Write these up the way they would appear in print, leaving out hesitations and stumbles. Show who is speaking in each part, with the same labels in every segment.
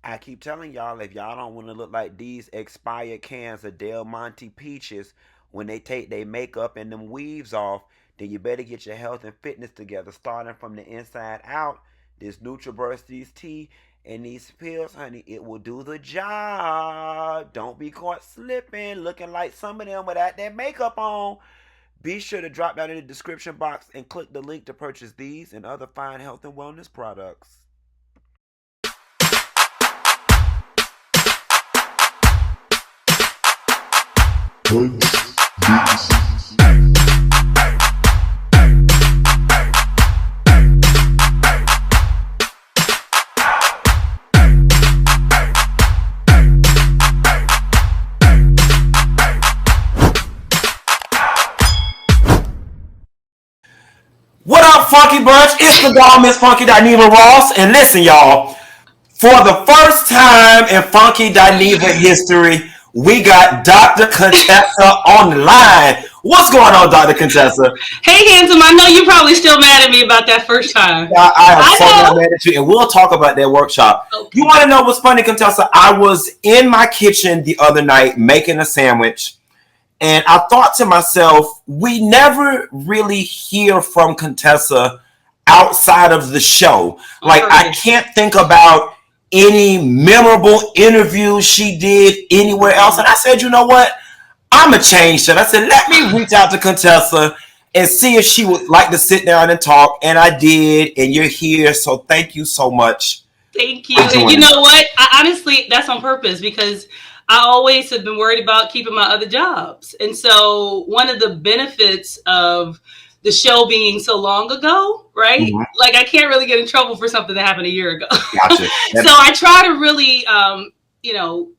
Speaker 1: I keep telling y'all, if y'all don't want to look like these expired cans of Del Monte peaches when they take their makeup and them weaves off, then you better get your health and fitness together, starting from the inside out. This NutriBurst, these tea, and these pills, honey, it will do the job. Don't be caught slipping, looking like some of them without their makeup on. Be sure to drop down in the description box and click the link to purchase these and other fine health and wellness products. What up, Funky Bunch? It's the dog, Miss Funky Dineva Ross. And listen, y'all, for the first time in Funky Dineva history, we got Dr. Contessa on the line. What's going on, Dr. Contessa?
Speaker 2: Hey, handsome. I know you're probably still mad at me about that first time.
Speaker 1: I am so mad at you, and we'll talk about that workshop. Okay. You want to know what's funny, Contessa? I was in my kitchen the other night making a sandwich, and I thought to myself, we never really hear from Contessa outside of the show. Like, I can't think about any memorable interviews she did anywhere else. And I said, you know what? I'm going to change that. I said, let me reach out to Contessa and see if she would like to sit down and talk. And I did. And you're here. So thank you so much.
Speaker 2: Thank you. And you know what? Honestly, that's on purpose because I always have been worried about keeping my other jobs. And so one of the benefits of the show being so long ago, right? Mm-hmm. Like I can't really get in trouble for something that happened a year ago. Gotcha. So I try to really,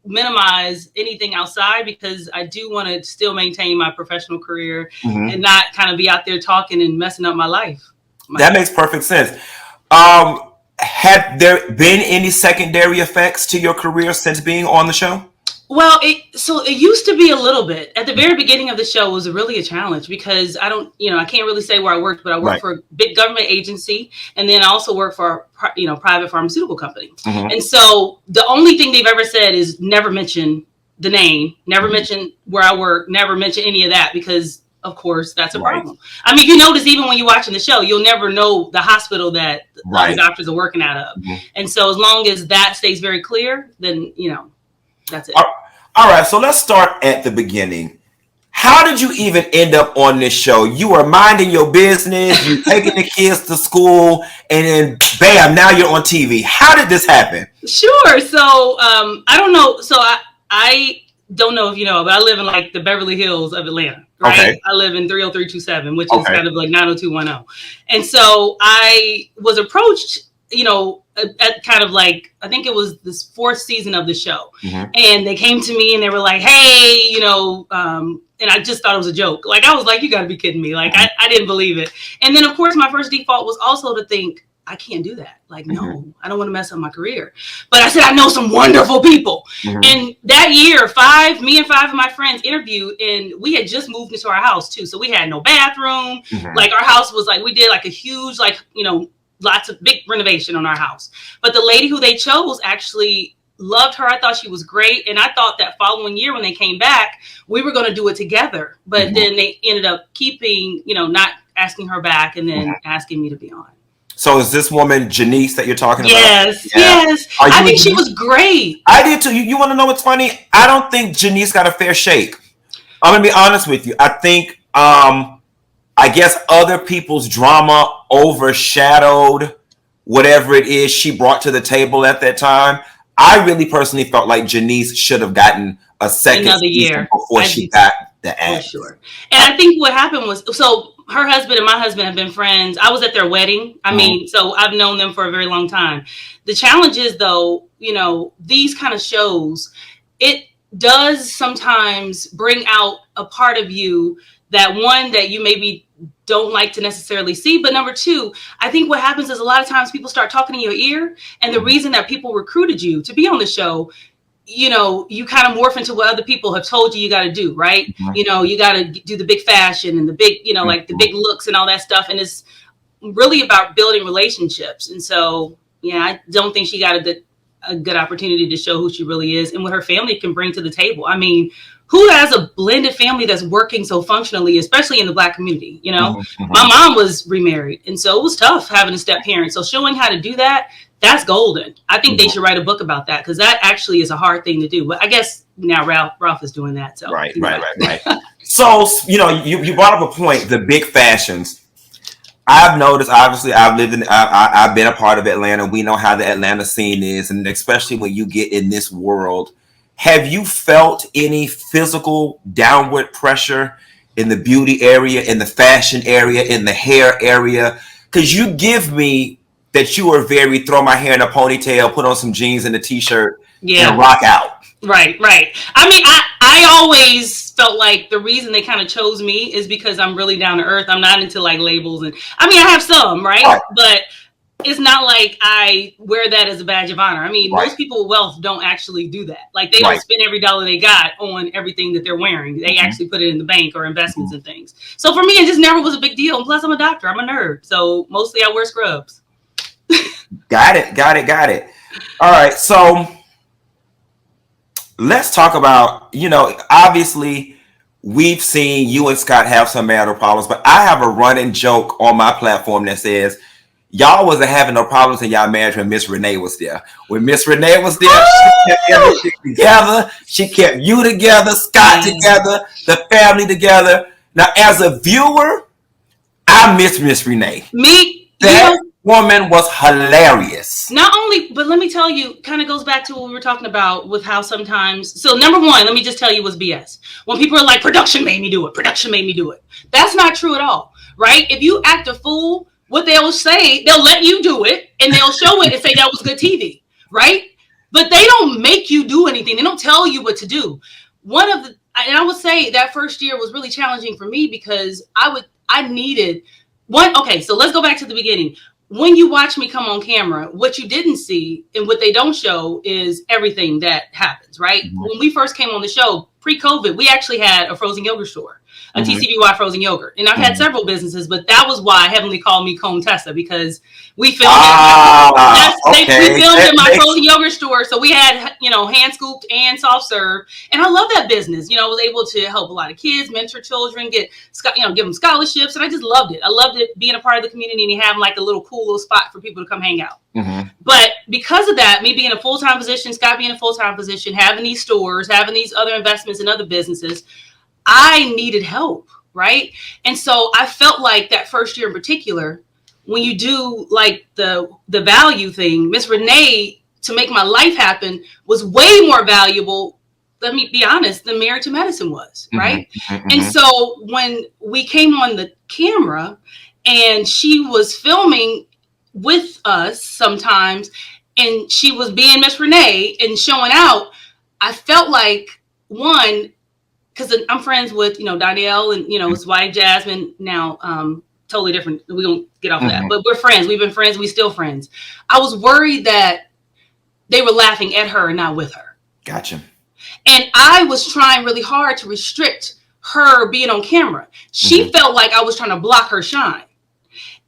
Speaker 2: minimize anything outside because I do want to still maintain my professional career and not kind of be out there talking and messing up my life.
Speaker 1: That makes perfect sense. Have there been any secondary effects to your career since being on the show?
Speaker 2: Well, it used to be a little bit. At the very beginning of the show was really a challenge because I can't really say where I worked, but I worked for a big government agency. And then I also worked for a private pharmaceutical company. Mm-hmm. And so the only thing they've ever said is never mention the name, never mention where I work, never mention any of that because, of course, that's a problem. I mean, if you notice, even when you're watching the show, you'll never know the hospital that the doctors are working out of. Mm-hmm. And so as long as that stays very clear, then, that's it.
Speaker 1: All right, so let's start at the beginning. How did you even end up on this show? You were minding your business, you taking the kids to school, and then bam, now you're on TV. How did this happen?
Speaker 2: Sure. So I don't know. So I don't know if you know, but I live in like the Beverly Hills of Atlanta. Right. Okay. I live in 30327, which is kind of like 90210. And so I was approached, at kind of like, I think it was this fourth season of the show. Mm-hmm. And they came to me and they were like, hey, and I just thought it was a joke. Like, I was like, you got to be kidding me. Like, I didn't believe it. And then, of course, my first default was also to think, I can't do that. Like, no, I don't want to mess up my career. But I said, I know some wonderful people. Mm-hmm. And that year, me and five of my friends interviewed, and we had just moved into our house, too. So we had no bathroom. Mm-hmm. Like, our house was like, we did like a huge, like, lots of big renovation on our house. But the lady who they chose actually loved her. I thought she was great. And I thought that following year when they came back, we were going to do it together. But then they ended up keeping, not asking her back and then asking me to be on.
Speaker 1: So is this woman Janice that you're talking about?
Speaker 2: Yes. I think she was great.
Speaker 1: I did too. You want to know what's funny? I don't think Janice got a fair shake. I'm going to be honest with you. I think, I guess other people's drama overshadowed whatever it is she brought to the table at that time. I really personally felt like Janice should have gotten a second year before she got the act.
Speaker 2: For sure. And I think what happened was, so her husband and my husband have been friends. I was at their wedding. I mean, so I've known them for a very long time. The challenge is, though, these kind of shows, it does sometimes bring out a part of you that you maybe don't like to necessarily see. But number two, I think what happens is a lot of times people start talking in your ear. And the reason that people recruited you to be on the show, you kind of morph into what other people have told you got to do, right? Mm-hmm. You got to do the big fashion and the big, like the big looks and all that stuff. And it's really about building relationships. And so, I don't think she got a good opportunity to show who she really is and what her family can bring to the table. I mean, who has a blended family that's working so functionally, especially in the Black community? You know, my mom was remarried, and so it was tough having a step parent. So showing how to do that, that's golden. I think they should write a book about that, because that actually is a hard thing to do. But I guess now Ralph is doing that. So
Speaker 1: right. So, you know, you brought up a point, the big fashions. I've noticed, obviously, I've been a part of Atlanta. We know how the Atlanta scene is, and especially when you get in this world. Have you felt any physical downward pressure in the beauty area, in the fashion area, in the hair area? Because you give me that you are very throw my hair in a ponytail, put on some jeans and a t-shirt, and rock out.
Speaker 2: Right. I mean, I always felt like the reason they kind of chose me is because I'm really down to earth. I'm not into like labels, and I mean, I have some, right? But it's not like I wear that as a badge of honor. I mean, most people with wealth don't actually do that. Like, they don't spend every dollar they got on everything that they're wearing. They actually put it in the bank or investments and things. So for me, it just never was a big deal. And plus, I'm a doctor. I'm a nerd. So mostly I wear scrubs.
Speaker 1: Got it. All right. So let's talk about, you know, obviously we've seen you and Scott have some marital problems, but I have a running joke on my platform that says, y'all wasn't having no problems in y'all marriage when Miss Renee was there. When Miss Renee was there, she kept everything together. She kept you together, Scott together, the family together. Now, as a viewer, I miss Miss Renee. That woman was hilarious.
Speaker 2: Not only, but let me tell you, kind of goes back to what we were talking about with how sometimes. So number one, let me just tell you what's BS. When people are like, production made me do it. That's not true at all, right? If you act a fool, what they'll say, they'll let you do it and they'll show it and say that was good TV, right? But they don't make you do anything. They don't tell you what to do. And I would say that first year was really challenging for me because I needed one. Okay, so let's go back to the beginning. When you watch me come on camera, what you didn't see and what they don't show is everything that happens, right? When we first came on the show, pre-COVID, we actually had a frozen yogurt store, a TCBY frozen yogurt. And I've had several businesses, but that was why Heavenley called me Contessa, because we filmed we filmed in my frozen yogurt store. So we had, you know, hand scooped and soft serve. And I love that business. You know, I was able to help a lot of kids, mentor children, give them scholarships. And I just loved it. I loved it being a part of the community and having like a little cool little spot for people to come hang out. But because of that, me being a full-time position, Scott being a full-time position, having these stores, having these other investments in other businesses, I needed help, right? And so I felt like that first year in particular, when you do like the value thing, Miss Renee, to make my life happen, was way more valuable, let me be honest, than Married to Medicine was, right? And so when we came on the camera and she was filming with us sometimes, and she was being Miss Renee and showing out, I felt like, one, because I'm friends with, you know, Danielle and, you know, his wife, Jasmine, now totally different. We don't get off of that, but we're friends. We've been friends. We still friends. I was worried that they were laughing at her and not with her.
Speaker 1: Gotcha.
Speaker 2: And I was trying really hard to restrict her being on camera. She felt like I was trying to block her shine.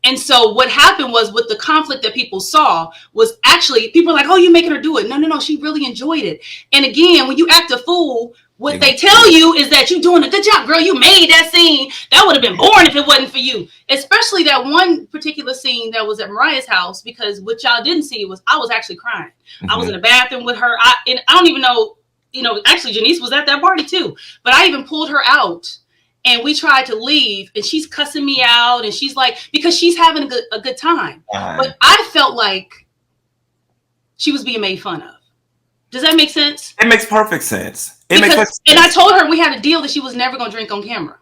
Speaker 2: And so what happened was, with the conflict that people saw, was actually people were like, oh, you're making her do it. No, she really enjoyed it. And again, when you act a fool, what they tell you is that you're doing a good job, girl. You made that scene. That would have been boring if it wasn't for you. Especially that one particular scene that was at Mariah's house, because what y'all didn't see was I was actually crying. I was in the bathroom with her. And I don't even know, you know, actually Janice was at that party too. But I even pulled her out. And we tried to leave, and she's cussing me out, and she's like, because she's having a good time. But I felt like she was being made fun of. Does that make sense?
Speaker 1: It makes perfect sense.
Speaker 2: And I told her we had a deal that she was never going to drink on camera.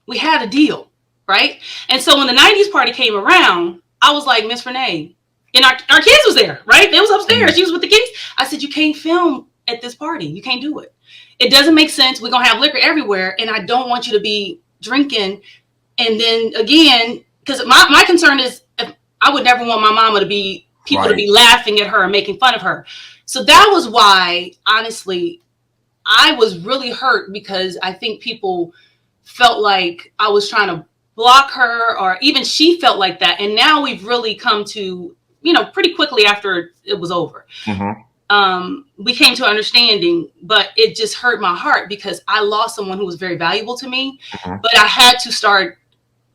Speaker 2: We had a deal, right? And so when the 90s party came around, I was like, Miss Renee, and our kids was there, right? They was upstairs. She was with the kids. I said, you can't film at this party. You can't do it. It doesn't make sense. We're going to have liquor everywhere. And I don't want you to be drinking. And then again, because my concern is, I would never want my mama to be, people to be laughing at her and making fun of her. So that was why, honestly, I was really hurt, because I think people felt like I was trying to block her, or even she felt like that. And now we've really come to, you know, pretty quickly after it was over. we came to understanding, but it just hurt my heart because I lost someone who was very valuable to me. But I had to start,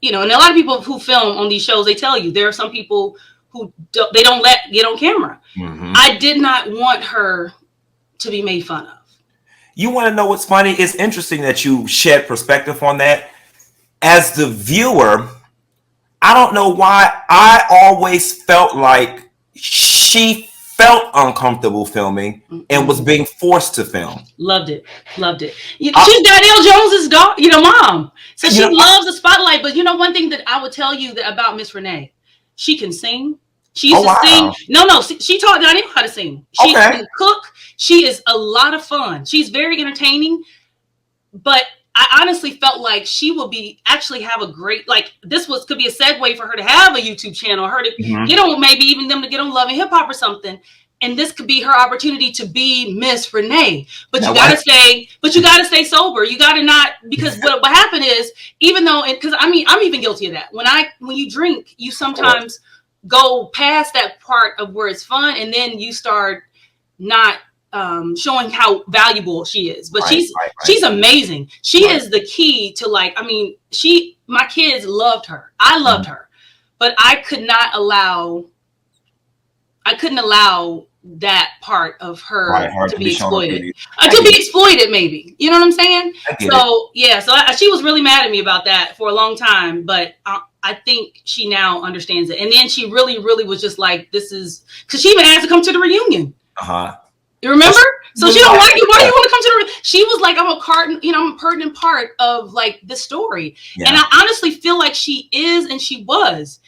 Speaker 2: and a lot of people who film on these shows, they tell you there are some people who they don't let get on camera. I did not want her to be made fun of.
Speaker 1: You want to know what's funny? It's interesting that you shed perspective on that. As the viewer, I don't know why I always felt like she felt uncomfortable filming and was being forced to film.
Speaker 2: Loved it. She's Danielle Jones's mom. So she loves the spotlight. But one thing that I would tell you about Miss Renee, she can sing. She used to sing. No, she taught Danielle how to sing. She can cook. She is a lot of fun. She's very entertaining. But I honestly felt like she would actually have a great, could be a segue for her to have a YouTube channel, her to get on, maybe even them to get on Love and Hip Hop or something. And this could be her opportunity to be Miss Renee. But you gotta stay sober. You gotta not, because what happened is, even though, because I'm even guilty of that. When you drink, you sometimes go past that part of where it's fun, and then you start not showing how valuable she is. But she's amazing. She is the key to my kids loved her. I loved her, but I couldn't allow that part of her to be exploited. To be exploited, maybe. You know what I'm saying? So she was really mad at me about that for a long time, but I think she now understands it. And then she really, really was just like, this is, because she even asked to come to the reunion. You remember? So she don't like you. Why do you want to come to the? She was like, I'm a pertinent part of this story. Yeah. And I honestly feel like she is, and she was.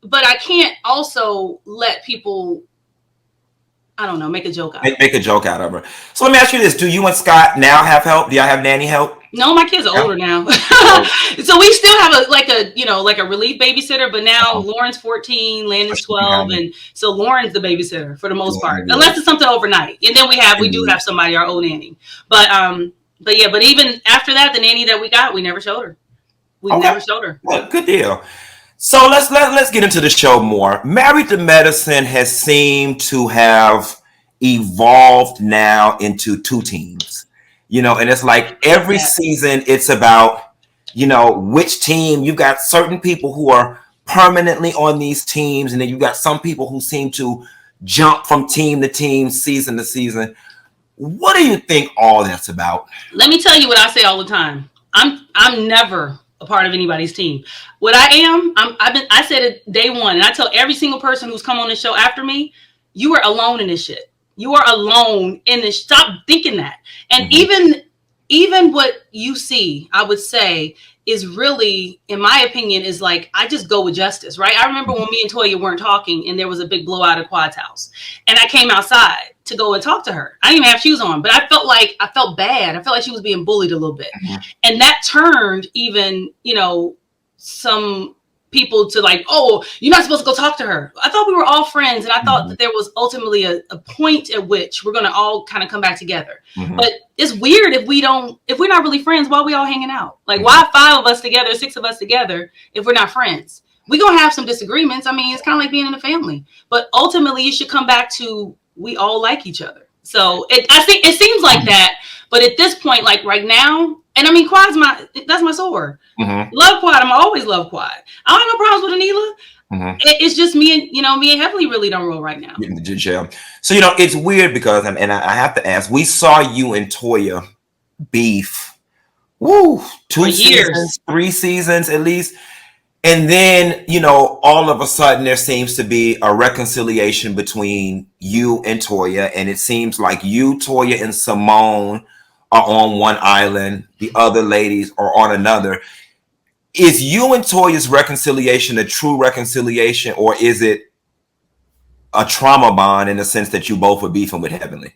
Speaker 2: But I can't also let people, I don't know, make a joke out of her.
Speaker 1: So let me ask you this: do you and Scott now have help? Do y'all have nanny help?
Speaker 2: No, my kids are older now. So we still have a relief babysitter, but now Lauren's 14, Landon's 12, and so Lauren's the babysitter for the most part, unless it's something overnight. And then we do have somebody, our old nanny. But even after that, the nanny that we got, we never showed her. Never showed her.
Speaker 1: Well, good deal. So let's get into the show more. Married to Medicine has seemed to have evolved now into two teams. And it's like every season it's about, which team. You've got certain people who are permanently on these teams, and then you've got some people who seem to jump from team to team, season to season. What do you think all that's about?
Speaker 2: Let me tell you what I say all the time. I'm never a part of anybody's team. What I am, I said it day one, and I tell every single person who's come on this show after me, you are alone in this shit. You are alone in this. Stop thinking that. And even what you see, I would say, is really, in my opinion, is I just go with justice, right? I remember when me and Toya weren't talking, and there was a big blowout at Quad's house, and I came outside to go and talk to her. I didn't even have shoes on, but I felt bad. I felt like she was being bullied a little bit, and that turned even, some people to oh, you're not supposed to go talk to her. I thought we were all friends, and I thought that there was ultimately a point at which we're going to all kind of come back together. But it's weird if we're not really friends, why are we all hanging out? Why 5 of us together, 6 of us together if we're not friends? We're going to have some disagreements. I mean, it's kind of like being in a family, but ultimately you should come back to, we all like each other. So I think it seems like that, but at this point, right now, and I mean, that's my sword. Love Quad. I'm always love Quad. I don't have no problems with Anila. It's just me and Heavenley really don't roll right now.
Speaker 1: So, it's weird because, and I have to ask, we saw you and Toya beef, 2 seasons, 3 seasons at least. And then, all of a sudden there seems to be a reconciliation between you and Toya. And it seems like you, Toya, and Simone are on one island. The other ladies are on another. Is you and Toya's reconciliation a true reconciliation, or is it a trauma bond in the sense that you both were beefing with Heavenley?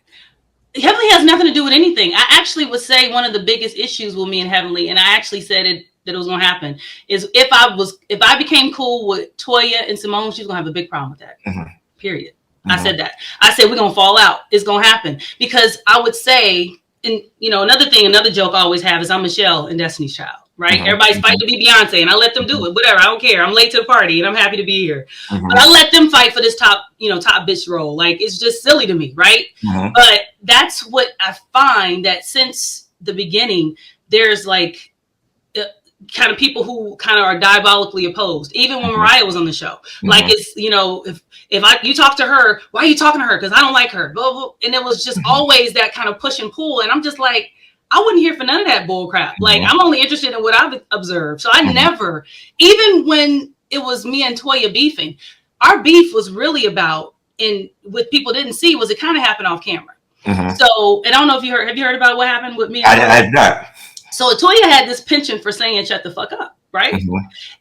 Speaker 2: Heavenley has nothing to do with anything. I actually would say one of the biggest issues with me and Heavenley, and I actually said that it was going to happen, is if I became cool with Toya and Simone, she's going to have a big problem with that. Period. I said that. I said we're going to fall out. It's going to happen, because I would say, and another joke I always have is I'm Michelle and Destiny's Child. right? Everybody's fighting to be Beyonce, and I let them do it. Whatever, I don't care. I'm late to the party, and I'm happy to be here. But I let them fight for this top bitch role. Like, it's just silly to me, right? But that's what I find, that since the beginning, there's like kind of people who kind of are diabolically opposed. Even when Mariah was on the show, like, it's, if you talk to her, why are you talking to her? Because I don't like her. Blah, blah. And it was just always that kind of push and pull. And I'm just like, I wouldn't hear for none of that bull crap. Like, I'm only interested in what I've observed. So I never, even when it was me and Toya beefing, our beef was really about, and what people didn't see was it kind of happened off camera. So, and I don't know if have you heard about what happened with me?
Speaker 1: I did not.
Speaker 2: So Toya had this penchant for saying, shut the fuck up, right?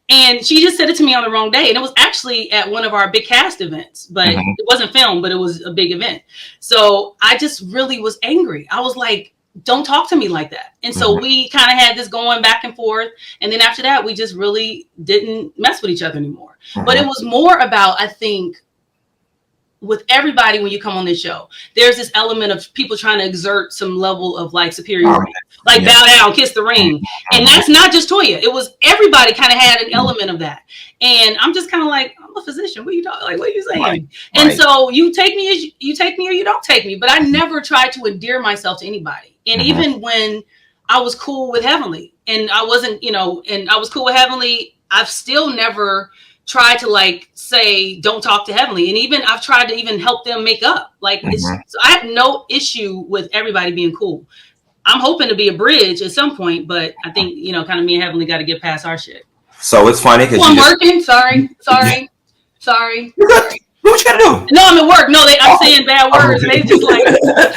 Speaker 2: And she just said it to me on the wrong day. And it was actually at one of our big cast events, but it wasn't filmed, but it was a big event. So I just really was angry. I was like, don't talk to me like that. And so we kind of had this going back and forth. And then after that, we just really didn't mess with each other anymore. But it was more about, I think, with everybody, when you come on this show, there's this element of people trying to exert some level of like superiority, like bow down, kiss the ring. And that's not just Toya. It was everybody kind of had an element of that. And I'm just kind of like, I'm a physician. What are you talking? Like, what are you saying? And so you take me or you don't take me. But I never tried to endear myself to anybody. And even when I was cool with Heavenley, and I wasn't, and I was cool with Heavenley, I've still never try to like say don't talk to Heavenley, and even I've tried to even help them make up. Like, so I have no issue with everybody being cool. I'm hoping to be a bridge at some point, but I think kind of me and Heavenley got to get past our shit.
Speaker 1: So it's funny because
Speaker 2: I'm working. Sorry.
Speaker 1: What you gotta do?
Speaker 2: No, I'm at work. No, I'm saying bad words. They just like.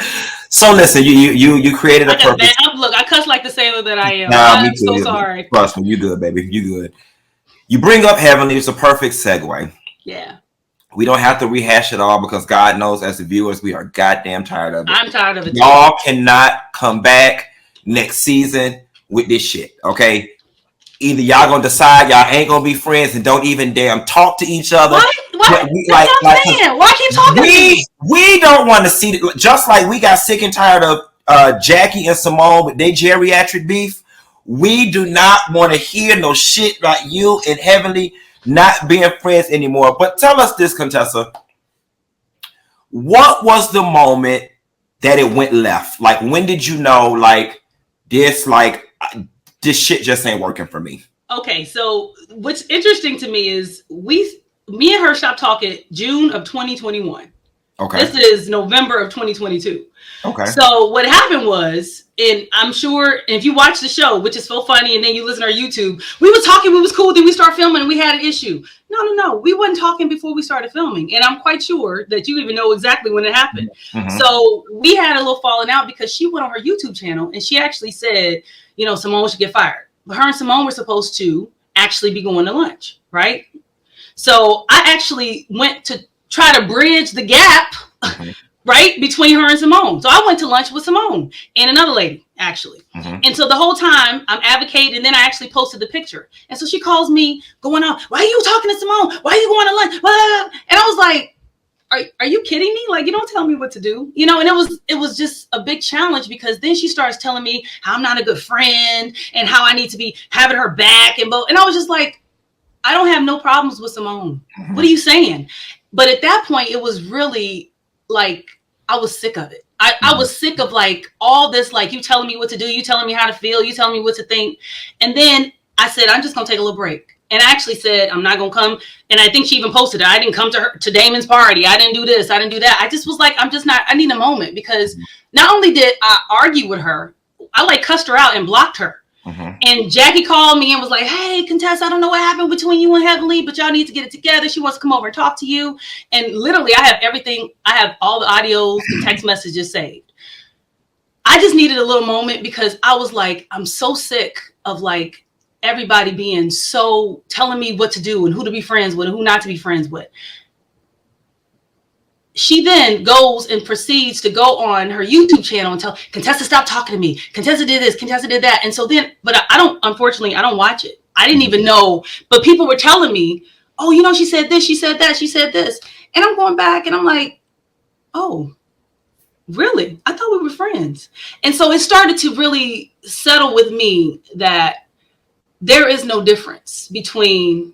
Speaker 1: So listen, you created a purpose.
Speaker 2: Look, I cuss like the sailor that I am.
Speaker 1: Me too. I'm so sorry. Trust me, you good, baby. You good. You bring up Heavenley. It's a perfect segue.
Speaker 2: Yeah.
Speaker 1: We don't have to rehash it all because God knows, as the viewers, we are goddamn tired of it.
Speaker 2: I'm tired of it.
Speaker 1: Y'all cannot come back next season with this shit, okay? Either y'all gonna decide y'all ain't gonna be friends and don't even damn talk to each other.
Speaker 2: What? Why keep talking to me?
Speaker 1: We don't want to see it. Just like we got sick and tired of Jackie and Simone with their geriatric beef. We do not want to hear no shit like you and Heavenley not being friends anymore. But tell us this, Contessa. What was the moment that it went left? Like, when did you know, like, this shit just ain't working for me?
Speaker 2: Okay, so what's interesting to me is me and her stopped talking June of 2021. Okay. This is November of 2022.
Speaker 1: Okay.
Speaker 2: So what happened was, and I'm sure if you watch the show, which is so funny, and then you listen to our YouTube, we were talking, we was cool, then we start filming and we had an issue. No. We wasn't talking before we started filming. And I'm quite sure that you even know exactly when it happened. So we had a little falling out because she went on her YouTube channel and she actually said, Simone should get fired. But her and Simone were supposed to actually be going to lunch, right? So I actually went to try to bridge the gap, right, between her and Simone. So I went to lunch with Simone and another lady, actually. And so the whole time I'm advocating, and then I actually posted the picture. And so she calls me going on, why are you talking to Simone? Why are you going to lunch? Blah. And I was like, are you kidding me? Like, you don't tell me what to do, and it was just a big challenge because then she starts telling me how I'm not a good friend and how I need to be having her back and I was just like, I don't have no problems with Simone. What are you saying? But at that point, it was really like, I was sick of it. I was sick of like all this, like you telling me what to do, you telling me how to feel, you telling me what to think. And then I said, I'm just going to take a little break. And I actually said, I'm not going to come. And I think she even posted it. I didn't come to Damon's party. I didn't do this. I didn't do that. I just was like, I need a moment, because not only did I argue with her, I like cussed her out and blocked her. And Jackie called me and was like, hey, Contessa, I don't know what happened between you and Heavenley, but y'all need to get it together. She wants to come over and talk to you. And literally, I have everything. I have all the audios and text messages saved. I just needed a little moment because I was like, I'm so sick of like everybody being so telling me what to do and who to be friends with and who not to be friends with. She then goes and proceeds to go on her YouTube channel and tell Contessa, stop talking to me. Contessa did this, Contessa did that. And so then, but unfortunately, I don't watch it. I didn't even know, but people were telling me, oh, she said this, she said that, she said this. And I'm going back and I'm like, oh, really? I thought we were friends. And so it started to really settle with me that there is no difference between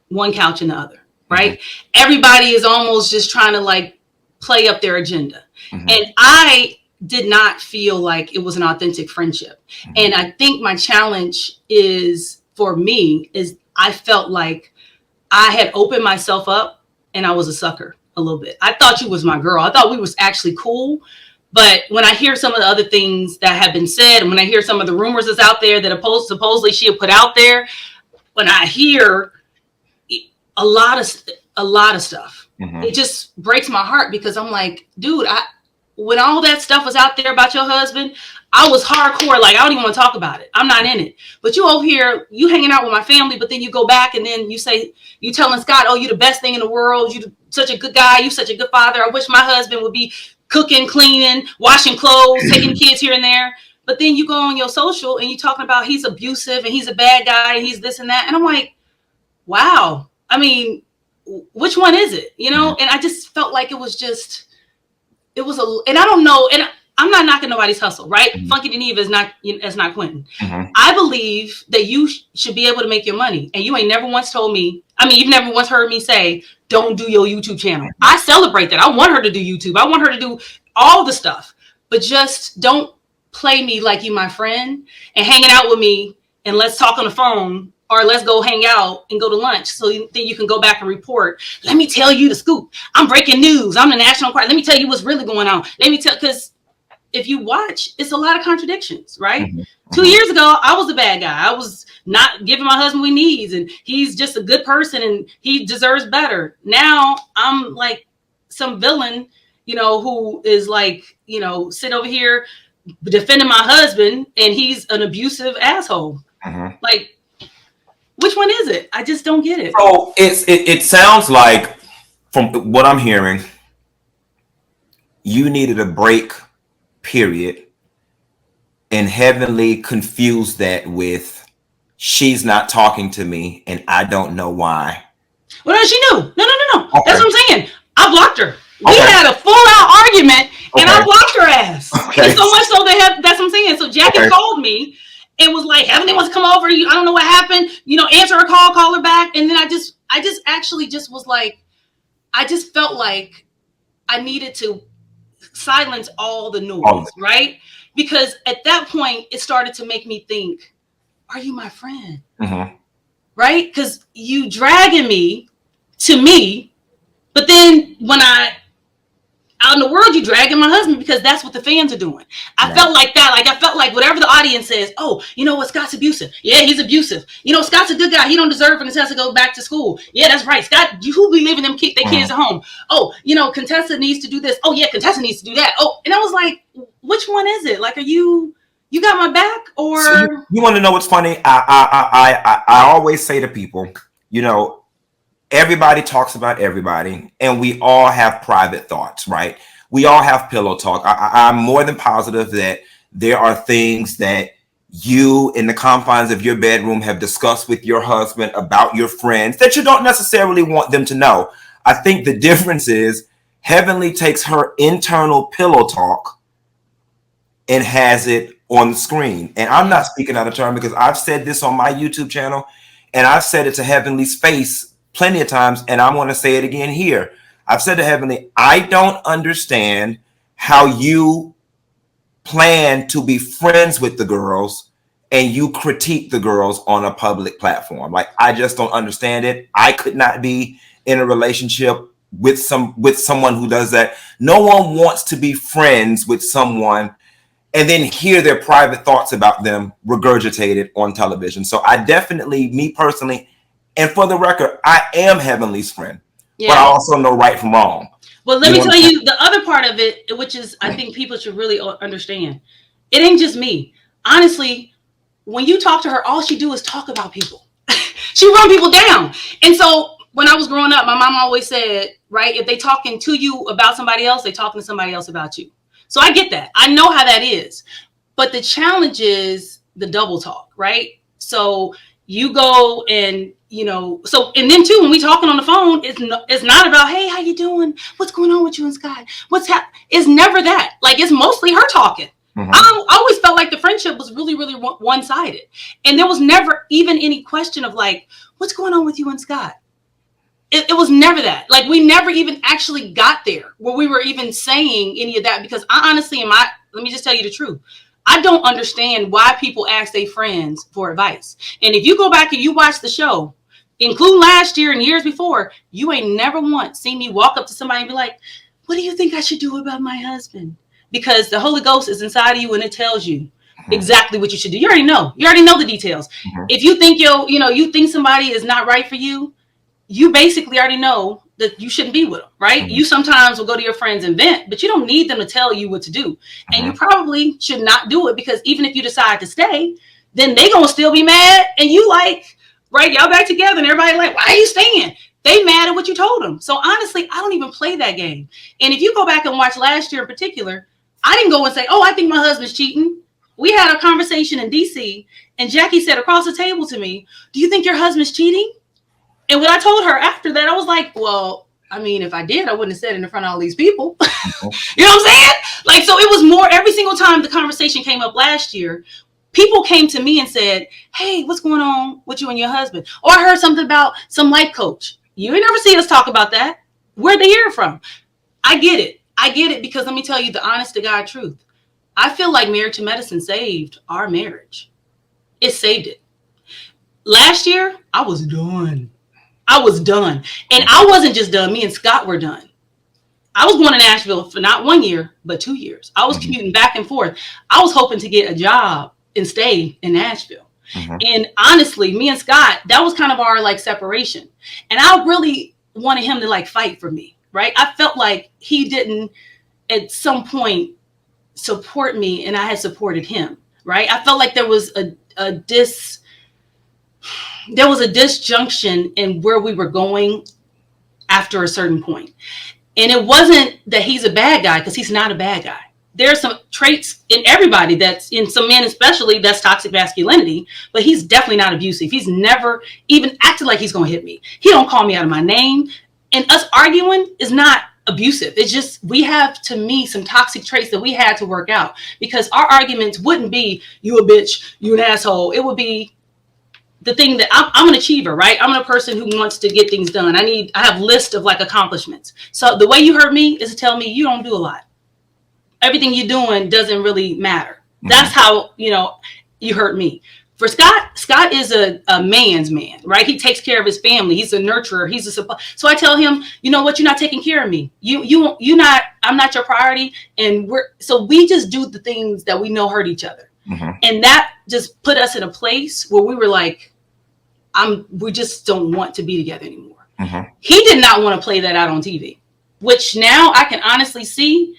Speaker 2: one couch and the other, right? Everybody is almost just trying to like play up their agenda. And I did not feel like it was an authentic friendship. And I think my challenge is for me is I felt like I had opened myself up and I was a sucker a little bit. I thought you was my girl. I thought we was actually cool. But when I hear some of the other things that have been said, and when I hear some of the rumors that's out there that supposedly she had put out there, when I hear a lot of stuff, it just breaks my heart because I'm like, dude, when all that stuff was out there about your husband, I was hardcore. Like, I don't even want to talk about it. I'm not in it. But you over here, you hanging out with my family, but then you go back and then you telling Scott, oh, you the best thing in the world. You such a good guy. You such a good father. I wish my husband would be cooking, cleaning, washing clothes, taking kids here and there. But then you go on your social and you talking about he's abusive and he's a bad guy and he's this and that. And I'm like, wow. I mean, which one is it? You know? And I just felt like it was and I don't know. And I'm not knocking nobody's hustle, right? Funky Geneva is not Quentin. I believe that you should be able to make your money. And you ain't never once told me, you've never once heard me say, don't do your YouTube channel. I celebrate that. I want her to do YouTube. I want her to do all the stuff, but just don't play me like you my friend and hanging out with me and let's talk on the phone or let's go hang out and go to lunch. So then you can go back and report. Let me tell you the scoop. I'm breaking news. I'm the national part. Let me tell you what's really going on. Because if you watch, it's a lot of contradictions, right? 2 years ago, I was the bad guy. I was not giving my husband what he needs, and he's just a good person, and he deserves better. Now I'm like some villain, who is like, sitting over here defending my husband, and he's an abusive asshole. Like, which one is it? I just don't get it.
Speaker 1: So it sounds like, from what I'm hearing, you needed a break. Period. And Heavenley confused that with she's not talking to me and I don't know why.
Speaker 2: Well, no, she knew. No.
Speaker 1: Okay.
Speaker 2: That's what I'm saying. I blocked her. We had a full-out argument and I blocked her ass.
Speaker 1: Okay.
Speaker 2: And so much so that's what I'm saying. So Jackie called me and was like, Heavenley wants to come over. I don't know what happened. Answer her call her back. And then I just actually just was like, I just felt like I needed to silence all the noise, right? Because at that point, it started to make me think, are you my friend? Right? Because you dragging me to me, but then when out in the world, you dragging my husband because that's what the fans are doing. I felt like that. Like, I felt like whatever the audience says, oh, you know what, Scott's abusive. Yeah, he's abusive. Scott's a good guy. He don't deserve it and has to go back to school. Yeah, that's right. Scott, who be leaving their kids at home? Oh, Contessa needs to do this. Oh, yeah, Contessa needs to do that. Oh, and I was like, which one is it? Like, are you got my back or?
Speaker 1: So you want to know what's funny? I always say to people, everybody talks about everybody, and we all have private thoughts, right? We all have pillow talk. I'm more than positive that there are things that you, in the confines of your bedroom, have discussed with your husband about your friends that you don't necessarily want them to know. I think the difference is Heavenley takes her internal pillow talk and has it on the screen. And I'm not speaking out of turn because I've said this on my YouTube channel, and I've said it to Heavenley's face plenty of times, and I want to say it again here. I've said to Heavenley, I don't understand how you plan to be friends with the girls and you critique the girls on a public platform. Like, I just don't understand it. I could not be in a relationship with someone who does that. No one wants to be friends with someone and then hear their private thoughts about them regurgitated on television. So I definitely, me personally, and for the record, I am Heavenley's friend, but I also know right from wrong.
Speaker 2: Well, let me tell you the other part of it, which is I think people should really understand. It ain't just me. Honestly, when you talk to her, all she do is talk about people. She run people down. And so when I was growing up, my mom always said, right, if they talking to you about somebody else, they talking to somebody else about you. So I get that. I know how that is. But the challenge is the double talk, right? So you go and and then too, when we talking on the phone, it's not about, hey, how you doing? What's going on with you and Scott? It's never that. Like, it's mostly her talking. I always felt like the friendship was really, really one-sided. And there was never even any question of like, what's going on with you and Scott? It was never that. Like, we never even actually got there where we were even saying any of that, because I honestly, let me just tell you the truth. I don't understand why people ask their friends for advice. And if you go back and you watch the show, including last year and years before, you ain't never once seen me walk up to somebody and be like, what do you think I should do about my husband? Because the Holy Ghost is inside of you and it tells you exactly what you should do. You already know. You already know the details. If you think you think somebody is not right for you, you basically already know that you shouldn't be with them, right? You sometimes will go to your friends and vent, but you don't need them to tell you what to do. And you probably should not do it, because even if you decide to stay, then they gonna still be mad. And you like, right, y'all back together and everybody like, why are you staying? They mad at what you told them. So honestly, I don't even play that game. And if you go back and watch last year in particular, I didn't go and say, oh, I think my husband's cheating. We had a conversation in DC and Jackie said across the table to me, do you think your husband's cheating? And when I told her after that, I was like, well, I mean, if I did, I wouldn't have said it in front of all these people. You know what I'm saying? Like, so it was more, every single time the conversation came up last year, people came to me and said, hey, what's going on with you and your husband? Or I heard something about some life coach. You ain't never seen us talk about that. Where'd they hear it from? I get it. Because let me tell you the honest to God truth. I feel like Married to Medicine saved our marriage. It saved it. Last year, I was done. And I wasn't just done. Me and Scott were done. I was going to Nashville for not 1 year, but 2 years. I was commuting back and forth. I was hoping to get a job and stay in Nashville. And honestly, me and Scott, that was kind of our like separation. And I really wanted him to like fight for me, right? I felt like he didn't at some point support me and I had supported him, right? I felt like there was a disjunction in where we were going after a certain point. And it wasn't that he's a bad guy, because he's not a bad guy. There are some traits in everybody, that's in some men especially, that's toxic masculinity, but he's definitely not abusive. He's never even acted like he's going to hit me. He don't call me out of my name. And us arguing is not abusive. It's just, we have, to me, some toxic traits that we had to work out, because our arguments wouldn't be, you a bitch, you an asshole. It would be the thing that I'm an achiever, right? I'm a person who wants to get things done. I have lists of like accomplishments. So the way you hurt me is to tell me you don't do a lot. Everything you're doing doesn't really matter. That's how, you hurt me. For Scott is a man's man, right? He takes care of his family. He's a nurturer. He's a support. So I tell him, you know what? You're not taking care of me. I'm not your priority. And we just do the things that we know hurt each other. And that just put us in a place where we were like, we just don't want to be together anymore. He did not want to play that out on TV, which now I can honestly see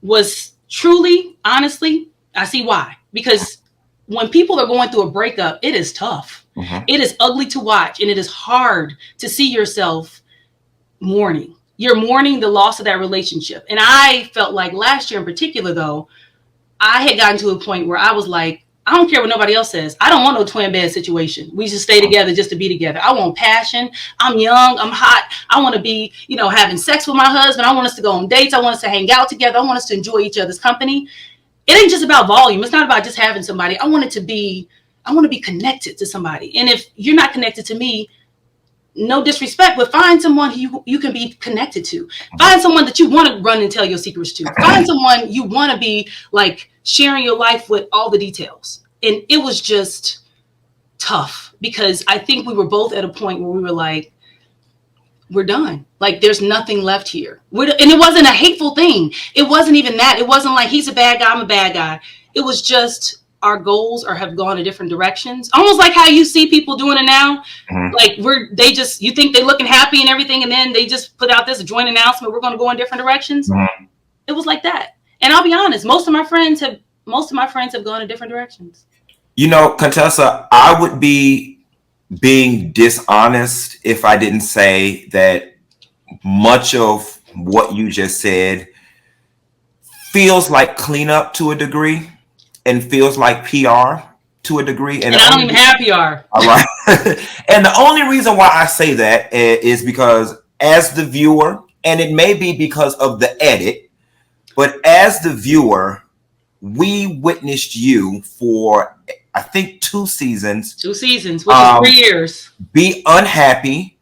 Speaker 2: was truly, honestly, I see why. Because when people are going through a breakup, it is tough. It is ugly to watch. And it is hard to see yourself mourning. You're mourning the loss of that relationship. And I felt like last year in particular, though, I had gotten to a point where I was like, I don't care what nobody else says. I don't want no twin bed situation. We just stay together just to be together. I want passion. I'm young. I'm hot. I want to be, having sex with my husband. I want us to go on dates. I want us to hang out together. I want us to enjoy each other's company. It ain't just about volume. It's not about just having somebody. I want to be connected to somebody. And if you're not connected to me, no disrespect, but find someone who you can be connected to. Find someone that you want to run and tell your secrets to. Find someone you want to be like sharing your life with all the details. And it was just tough, because I think we were both at a point where we were like, we're done. Like, there's nothing left here. And it wasn't a hateful thing. It wasn't even that. It wasn't like he's a bad guy, I'm a bad guy. It was just our goals have gone in different directions. Almost like how you see people doing it now. Like you think they're looking happy and everything, and then they just put out this joint announcement, we're going to go in different directions. It was like that. And I'll be honest, most of my friends have gone in different directions.
Speaker 1: Contessa, I would be being dishonest if I didn't say that much of what you just said feels like cleanup to a degree and feels like PR to a degree.
Speaker 2: And I don't even have PR.
Speaker 1: All right. And the only reason why I say that is because as the viewer, and it may be because of the edit, but as the viewer, we witnessed you for, I think, 2 seasons.
Speaker 2: 2 seasons, which is 3 years.
Speaker 1: Be unhappy,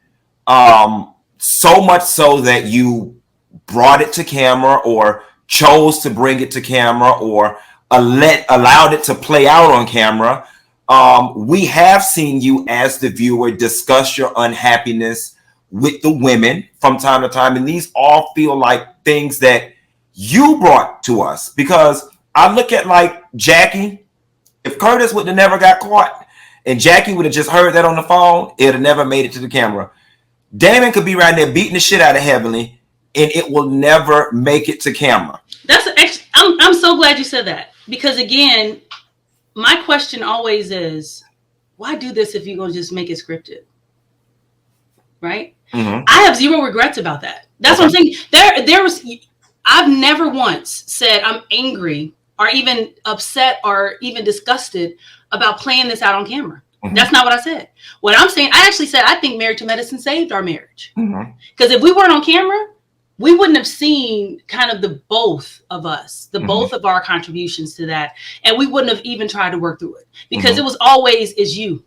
Speaker 1: so much so that you brought it to camera or chose to bring it to camera or allowed it to play out on camera. We have seen you as the viewer discuss your unhappiness with the women from time to time. And these all feel like things that you brought to us, because I look at like Jackie. If Curtis would have never got caught and Jackie would have just heard that on the phone, it would have never made it to the camera. Damon could be right there beating the shit out of Heavenley and it will never make it to camera.
Speaker 2: I'm so glad you said that, because again, my question always is, why do this if you're going to just make it scripted? Right? Mm-hmm. I have zero regrets about that. That's what I'm saying. I've never once said I'm angry or even upset or even disgusted about playing this out on camera. Mm-hmm. That's not what I said. What I'm saying, I actually said, I think Married to Medicine saved our marriage. Because if we weren't on camera, we wouldn't have seen kind of the both of us, both of our contributions to that. And we wouldn't have even tried to work through it, because it was always, is you.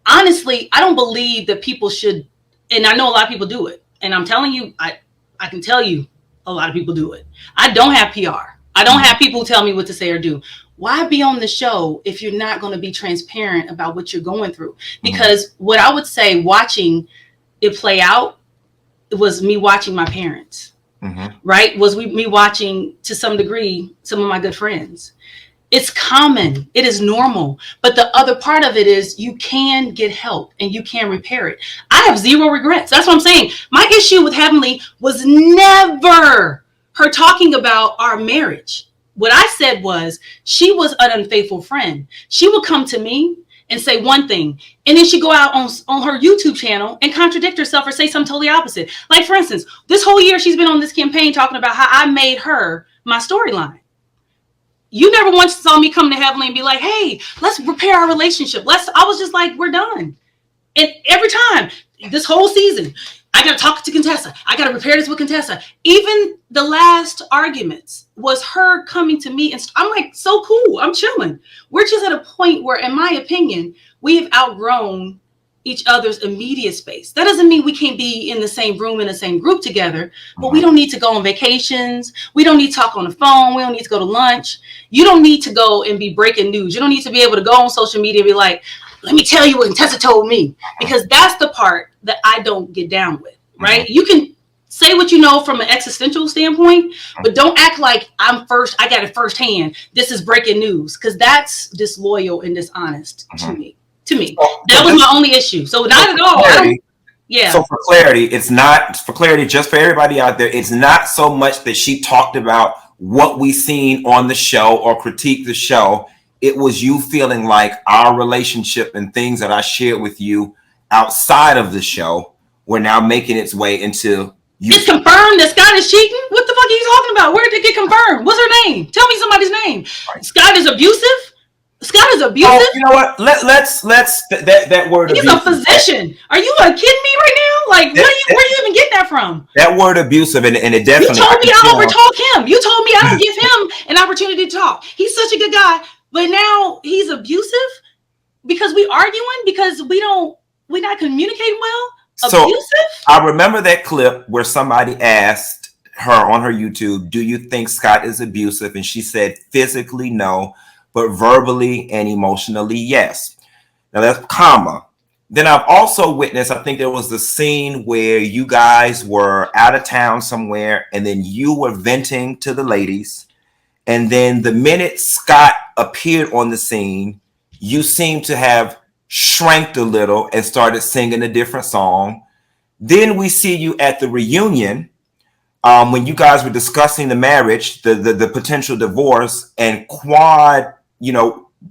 Speaker 2: Honestly, I don't believe that people should, and I know a lot of people do it. And I'm telling you, I can tell you a lot of people do it. I don't have PR. I don't have people who tell me what to say or do. Why be on the show if you're not going to be transparent about what you're going through? Because what I would say, watching it play out, it was me watching my parents, right? Was me watching, to some degree, some of my good friends. It's common. It is normal. But the other part of it is you can get help and you can repair it. I have zero regrets. That's what I'm saying. My issue with Heavenley was never her talking about our marriage. What I said was, she was an unfaithful friend. She would come to me and say one thing, and then she'd go out on her YouTube channel and contradict herself or say something totally opposite. Like, for instance, this whole year she's been on this campaign talking about how I made her my storyline. You never once saw me come to Heavenley and be like, hey, let's repair our relationship. I was just like, we're done. And every time, this whole season, I got to talk to Contessa. I got to repair this with Contessa. Even the last arguments was her coming to me. And I'm like, so cool. I'm chilling. We're just at a point where, in my opinion, we have outgrown each other's immediate space. That doesn't mean we can't be in the same room, in the same group together, but we don't need to go on vacations. We don't need to talk on the phone. We don't need to go to lunch. You don't need to go and be breaking news. You don't need to be able to go on social media and be like, let me tell you what Contessa told me, because that's the part that I don't get down with, right? You can say what you know from an existential standpoint, but don't act like I got it firsthand. This is breaking news, because that's disloyal and dishonest to me. That was my only issue. So not at all. So for clarity, just for everybody out there, it's not so much that she talked about what we seen on the show or critiqued the show. It was you feeling like our relationship and things that I shared with you outside of the show were now making its way into you. It's confirmed that Scott is cheating? What the fuck are you talking about? Where did it get confirmed? What's her name? Tell me somebody's name. Right. Scott is abusive? Scott is abusive?
Speaker 1: Oh, you know what? Let's that word
Speaker 2: He's abusive. A physician. Are you kidding me right now? Like, where do you even get that from?
Speaker 1: That word abusive, and it definitely...
Speaker 2: You told me I overtalk him. You told me I don't give him an opportunity to talk. He's such a good guy, but now he's abusive because we arguing, because we're not communicating well? Abusive?
Speaker 1: So I remember that clip where somebody asked her on her YouTube, do you think Scott is abusive? And she said, physically, no, but verbally and emotionally, yes. Now that's comma. Then I've also witnessed, I think there was the scene where you guys were out of town somewhere and then you were venting to the ladies. And then the minute Scott appeared on the scene, you seemed to have shrank a little and started singing a different song. Then we see you at the reunion when you guys were discussing the marriage, the potential divorce, and Quad,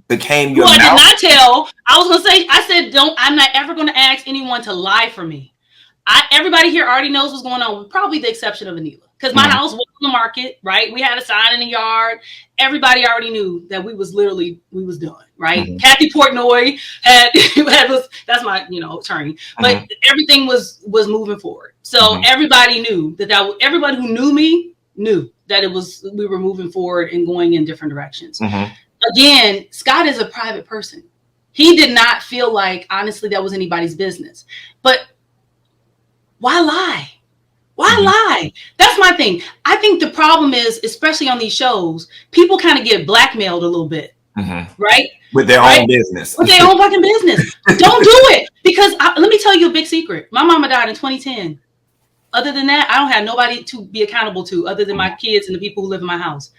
Speaker 1: became your mouth.
Speaker 2: I did not tell. I was gonna say, I said, I'm not ever gonna ask anyone to lie for me. Everybody here already knows what's going on, with probably the exception of Anila. Because my house was on the market, right? We had a sign in the yard. Everybody already knew that we was done, right? Kathy Portnoy that's my, attorney. But everything was moving forward. So everybody knew that everybody who knew me knew that we were moving forward and going in different directions. Again, Scott is a private person. He did not feel like, honestly, that was anybody's business. But why lie? Why lie? That's my thing. I think the problem is, especially on these shows, people kind of get blackmailed a little bit, right?
Speaker 1: With their own business.
Speaker 2: With their own fucking business. Don't do it. Because let me tell you a big secret. My mama died in 2010. Other than that, I don't have nobody to be accountable to other than my kids and the people who live in my house.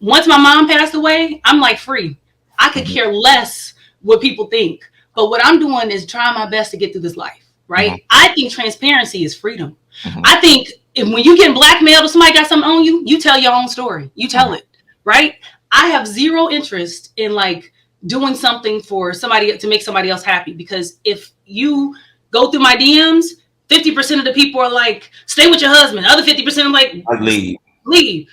Speaker 2: Once my mom passed away, I'm like free. I could care less what people think. But what I'm doing is trying my best to get through this life, right? I think transparency is freedom. I think when you get blackmailed or somebody got something on you, you tell your own story. You tell it, right? I have zero interest in like doing something for somebody to make somebody else happy. Because if you go through my DMs, 50% of the people are like, stay with your husband. Other 50% are like, leave.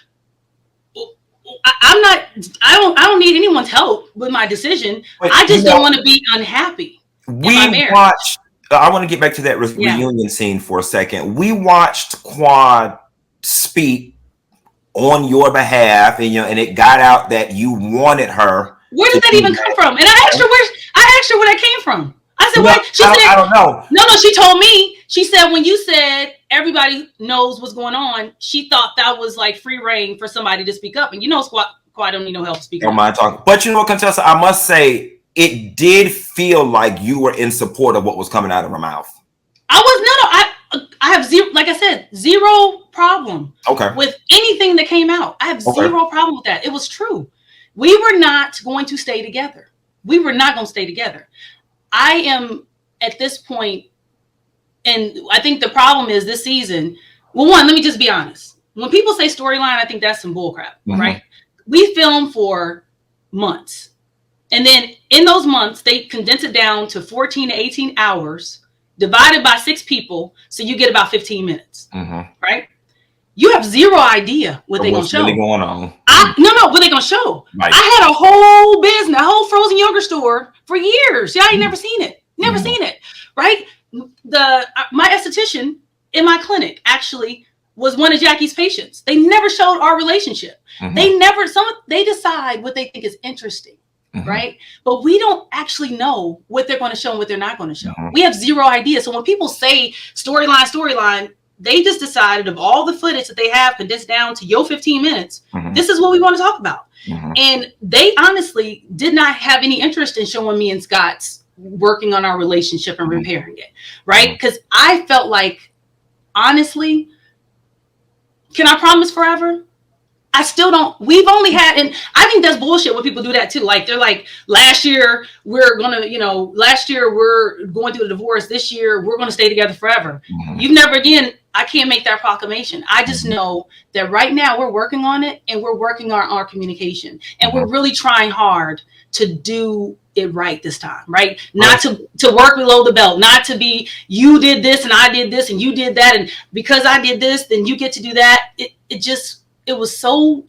Speaker 2: I don't need anyone's help with my decision. But I just don't want to be unhappy.
Speaker 1: I want to get back to that reunion scene for a second. We watched Quad speak on your behalf, and it got out that you wanted her.
Speaker 2: Where did that even come from? And I asked her where that came from. I said, "What?" She said,
Speaker 1: "I don't know."
Speaker 2: No, she told me. She said when you said everybody knows what's going on, she thought that was like free reign for somebody to speak up. And Quad don't need no help speaking.
Speaker 1: Don't mind talking. But you know what, Contessa, I must say, it did feel like you were in support of what was coming out of her mouth.
Speaker 2: I have zero, like I said, zero problem with anything that came out. I have zero problem with that. It was true. We were not going to stay together. We were not going to stay together. I am at this point, and I think the problem is this season. Well, one, let me just be honest. When people say storyline, I think that's some bullcrap, right? We filmed for months. And then in those months, they condense it down to 14 to 18 hours divided by 6 people. So you get about 15 minutes, right? You have zero idea what they're going to show. What's really going on? What they're going to show. Right. I had a whole business, a whole frozen yogurt store for years. Yeah, I ain't never seen it. Never seen it, right? My esthetician in my clinic actually was one of Jackie's patients. They never showed our relationship. They decide what they think is interesting. Right? But we don't actually know what they're going to show and what they're not going to show. We have zero idea. So when people say storyline, they just decided of all the footage that they have condensed down to your 15 minutes, this is what we want to talk about. And they honestly did not have any interest in showing me and Scott's working on our relationship and repairing it. Right? Because I felt like, honestly, can I promise forever? I still don't. We've only had, and I think that's bullshit when people do that too. Like they're like, last year we're going through a divorce. This year we're going to stay together forever. You've never again. I can't make that proclamation. I just know that right now we're working on it, and we're working on our communication, and we're really trying hard to do it right this time. Right? Not to work below the belt. Not to be you did this and I did this and you did that, and because I did this, then you get to do that. It was so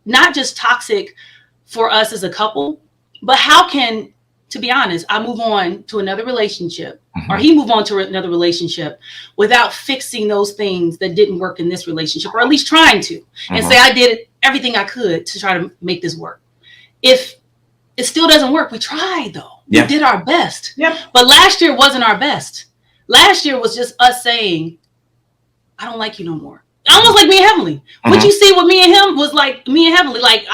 Speaker 2: not just toxic for us as a couple, but how can, to be honest, I move on to another relationship or he move on to another relationship without fixing those things that didn't work in this relationship, or at least trying to, and say I did everything I could to try to make this work. If it still doesn't work, we tried though. We did our best. But last year wasn't our best. Last year was just us saying, I don't like you no more. Almost like me and Heavenley. What you see with me and him was like me and Heavenley. Like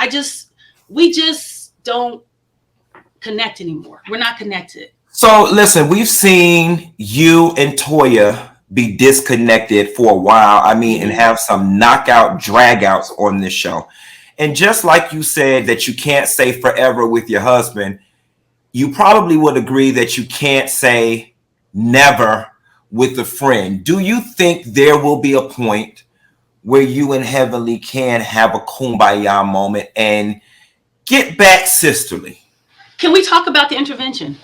Speaker 2: we just don't connect anymore. We're not connected.
Speaker 1: So listen, we've seen you and Toya be disconnected for a while. I mean, and have some knockout dragouts on this show. And just like you said that you can't say forever with your husband, you probably would agree that you can't say never with a friend. Do you think there will be a point where you and Heavenley can have a kumbaya moment and get back sisterly?
Speaker 2: Can we talk about the intervention?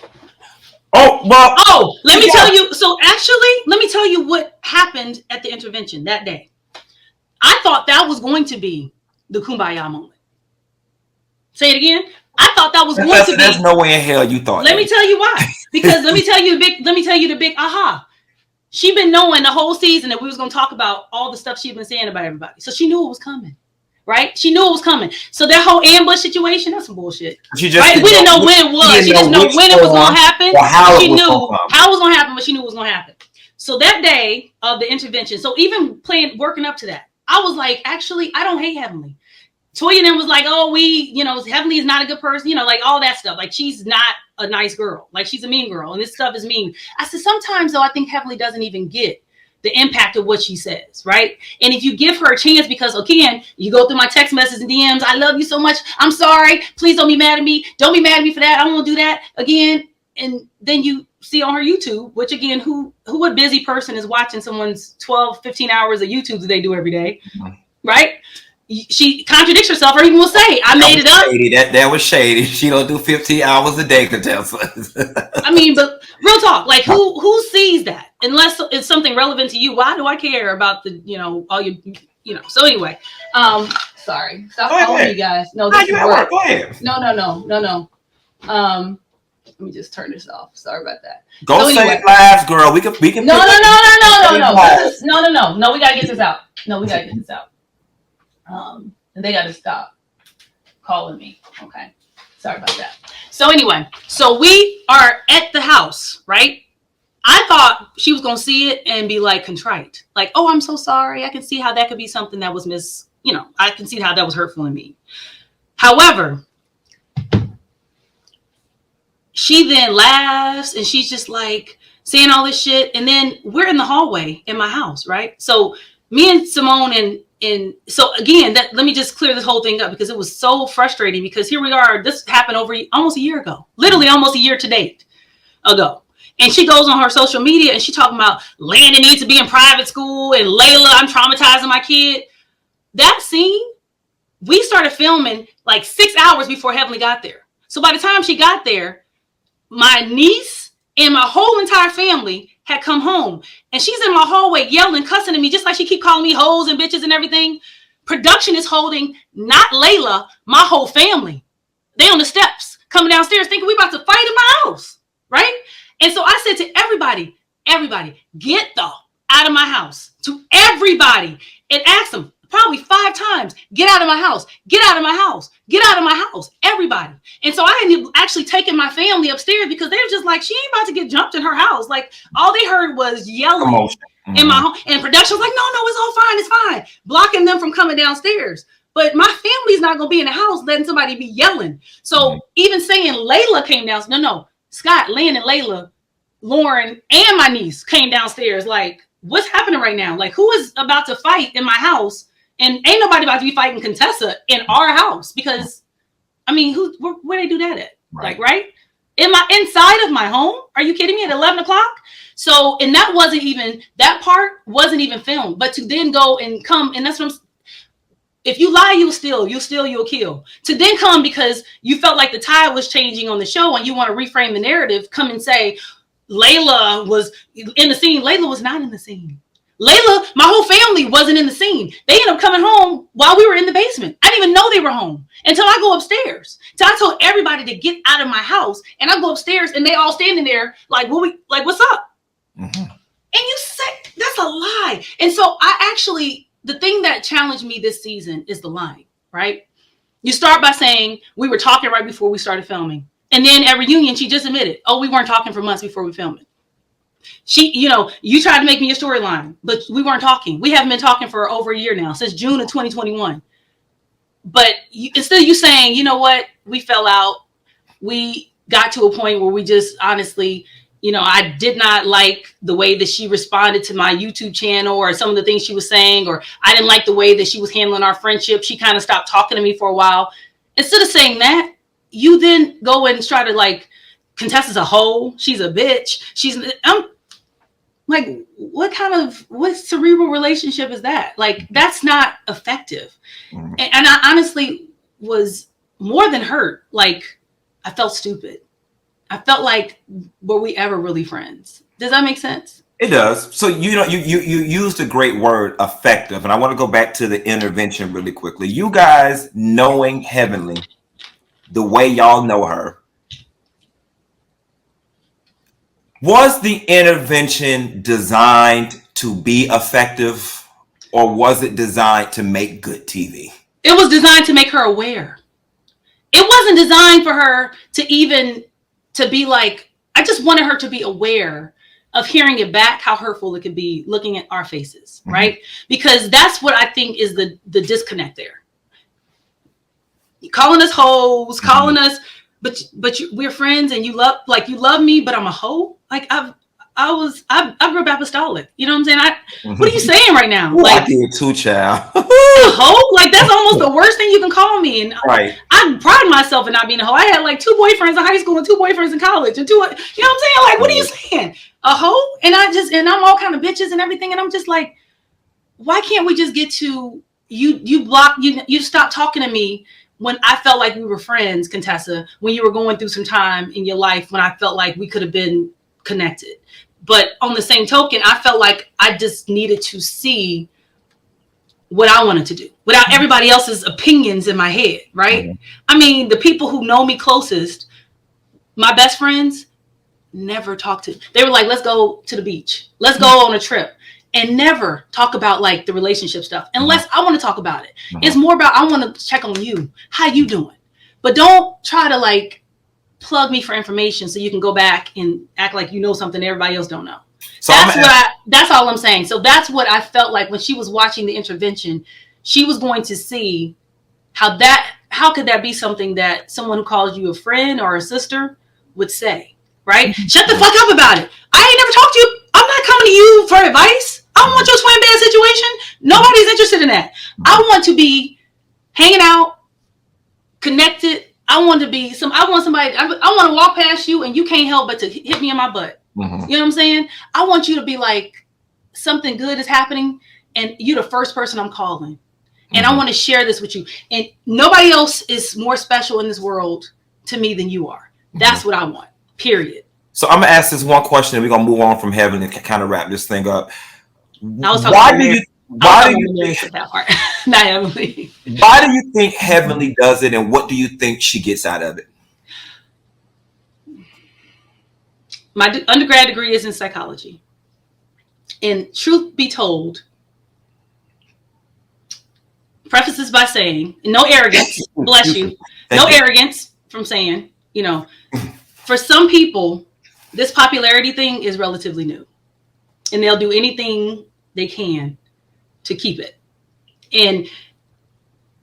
Speaker 1: Let
Speaker 2: me tell you. So actually, let me tell you what happened at the intervention that day. I thought that was going to be the kumbaya moment. Say it again. I thought that was going to be.
Speaker 1: There's no way in hell you thought.
Speaker 2: Let me tell you why. Because let me tell you the big aha. She been knowing the whole season that we was going to talk about all the stuff she'd been saying about everybody. So she knew it was coming, right? She knew it was coming. So that whole ambush situation, that's some bullshit.
Speaker 1: She just
Speaker 2: right? We didn't know when it was. She just knew when it was going to happen. She knew how it was going to happen, but she knew it was going to happen. So that day of the intervention, so even working up to that, I was like, actually, I don't hate Heavenley. Toya then was like, oh, Heavenley is not a good person, like all that stuff. Like, she's not a nice girl. Like, she's a mean girl, and this stuff is mean. I said, sometimes, though, I think Heavenley doesn't even get the impact of what she says, right? And if you give her a chance, because, again, you go through my text messages and DMs, I love you so much. I'm sorry. Please don't be mad at me. Don't be mad at me for that. I won't do that again. And then you see on her YouTube, which, again, who a busy person is watching someone's 12, 15 hours of YouTube that they do every day, right? She contradicts herself, or even will say, I made it up.
Speaker 1: Shady. That was shady. She don't do 15 hours a day, Contessa.
Speaker 2: I mean, but real talk, like who sees that? Unless it's something relevant to you. Why do I care about the, all you, so anyway, sorry. Stop calling me, guys. No, this is work. Go ahead. No. Let me just turn this off. Sorry about that.
Speaker 1: Go save lives, girl. We can.
Speaker 2: No. No, we gotta get this out. And they got to stop calling me. Okay. Sorry about that. So anyway, so we are at the house, right? I thought she was going to see it and be like contrite. Like, oh, I'm so sorry. I can see how that could be something that was I can see how that was hurtful in me. However, she then laughs and she's just like saying all this shit. And then we're in the hallway in my house, right? So me and Simone and so again, let me just clear this whole thing up, because it was so frustrating, because here we are. This happened over almost a year ago, literally almost a year to date ago. And she goes on her social media and she talking about Landon needs to be in private school and Layla, I'm traumatizing my kid. That scene, we started filming like 6 hours before Heavenley got there. So by the time she got there, my niece and my whole entire family had come home, and she's in my hallway yelling, cussing at me, just like she keep calling me hoes and bitches and everything. Production is holding not Layla, my whole family. They on the steps coming downstairs thinking we about to fight in my house, right? And so I said to everybody, get the out of my house. To everybody, and asked them probably 5 times, get out of my house, get out of my house, get out of my house, everybody. And so I had actually taken my family upstairs, because they were just like, she ain't about to get jumped in her house. Like, all they heard was yelling in my home. And production was like, no, it's all fine, it's fine. Blocking them from coming downstairs. But my family's not going to be in the house letting somebody be yelling. So even saying Layla came down, no, Scott, Landon, Layla, Lauren, and my niece came downstairs. Like, what's happening right now? Like, who is about to fight in my house? And ain't nobody about to be fighting Contessa in our house, because, I mean, where they do that at? Right. Like, right? Inside of my home? Are you kidding me? At 11 o'clock? So, and that part wasn't even filmed. But to then go and come, and that's what if you lie, you'll steal, you'll kill. To then come because you felt like the tide was changing on the show and you want to reframe the narrative, come and say, Layla was in the scene. Layla was not in the scene. Layla, my whole family wasn't in the scene. They ended up coming home while we were in the basement. I didn't even know they were home until I go upstairs. So I told everybody to get out of my house, and I go upstairs, and they all standing there like, what's up? And you say that's a lie. And so the thing that challenged me this season is the lying, right? You start by saying we were talking right before we started filming, and then at reunion she just admitted, we weren't talking for months before we filmed it. You tried to make me a storyline, but we weren't talking. We haven't been talking for over a year now, since June of 2021. But instead of you saying, you know what, we fell out, we got to a point where we just honestly, I did not like the way that she responded to my YouTube channel or some of the things she was saying, or I didn't like the way that she was handling our friendship. She kind of stopped talking to me for a while. Instead of saying that, you then go and try to like, Contessa's a hoe. She's a bitch. I'm like, what cerebral relationship is that? Like, that's not effective. And I honestly was more than hurt. Like, I felt stupid. I felt like, were we ever really friends? Does that make sense?
Speaker 1: It does. So, you used a great word, effective. And I want to go back to the intervention really quickly. You guys knowing Heavenley the way y'all know her, was the intervention designed to be effective, or was it designed to make good TV?
Speaker 2: It was designed to make her aware. It wasn't designed for her to be like, I just wanted her to be aware of hearing it back, how hurtful it could be looking at our faces, right? Because that's what I think is the disconnect there. You're calling us hoes, calling us, but we're friends and you love me, but I'm a hoe. Like I grew up apostolic. You know what I'm saying? What are you saying right now?
Speaker 1: Ooh,
Speaker 2: like
Speaker 1: I did too, child.
Speaker 2: a hoe? Like that's almost the worst thing you can call me. And
Speaker 1: right.
Speaker 2: I pride myself in not being a hoe. I had like 2 boyfriends in high school and 2 boyfriends in college and 2, you know what I'm saying? Like, what are you saying? A hoe? And I'm all kind of bitches and everything. And I'm just like, why can't we just get to you stop talking to me when I felt like we were friends, Contessa, when you were going through some time in your life when I felt like we could have been connected. But on the same token, I felt like I just needed to see what I wanted to do without everybody else's opinions in my head, right? I mean, the people who know me closest, my best friends, never talked to. They were like, let's go to the beach. Let's go on a trip. And never talk about like the relationship stuff unless I want to talk about it. It's more about, I want to check on you. How you doing? But don't try to like plug me for information so you can go back and act like you know something everybody else don't know. So that's all I'm saying. So that's what I felt like when she was watching the intervention. She was going to see how could that be something that someone who calls you a friend or a sister would say, right? Shut the fuck up about it. I ain't never talked to you. I'm not coming to you for advice. I don't want your twin bed situation. Nobody's interested in that. I want to be hanging out, connected. I want somebody, I want to walk past you and you can't help but to hit me in my butt. You know what I'm saying? I want you to be like, something good is happening and you're the first person I'm calling. And I want to share this with you. And nobody else is more special in this world to me than you are. That's what I want, period.
Speaker 1: So I'm going to ask this one question and we're going to move on from Heaven and kind of wrap this thing up.
Speaker 2: Why do you not Heavenly.
Speaker 1: Why do you think Heavenly does it and what do you think she gets out of it?
Speaker 2: My undergrad degree is in psychology. And truth be told, prefaces by saying, no arrogance, bless you, no arrogance from saying, you know, for some people, this popularity thing is relatively new. And they'll do anything they can to keep it. And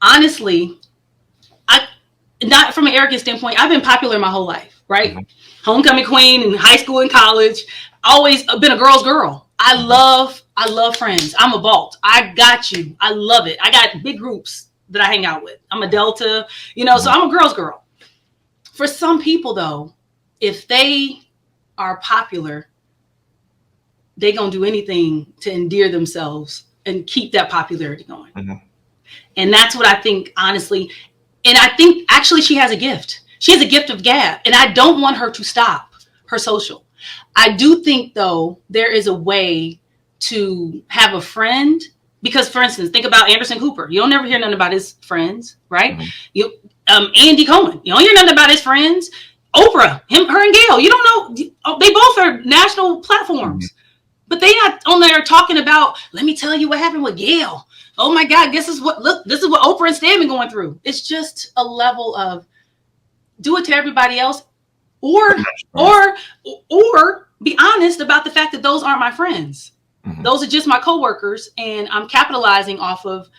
Speaker 2: honestly, not from an arrogant standpoint, I've been popular my whole life, right? Homecoming queen in high school and college. Always been a girl's girl. I love friends. I'm a vault. I got you. I love it. I got big groups that I hang out with. I'm a Delta, you know, so I'm a girl's girl. For some people though, if they are popular, they're going to do anything to endear themselves and keep that popularity going. And that's what I think, honestly. And I think actually she has a gift. She has a gift of gab. And I don't want her to stop her social. I do think, though, there is a way to have a friend. Because, for instance, think about Anderson Cooper. You don't never hear nothing about his friends, right? Andy Cohen. You don't hear nothing about his friends. Oprah, her and Gail. You don't know. They both are national platforms. But they not on there talking about, let me tell you what happened with Gail. Oh my God, this is what Oprah and Stan been going through. It's just a level of do it to everybody else or be honest about the fact that those aren't my friends. Those are just my coworkers and I'm capitalizing off of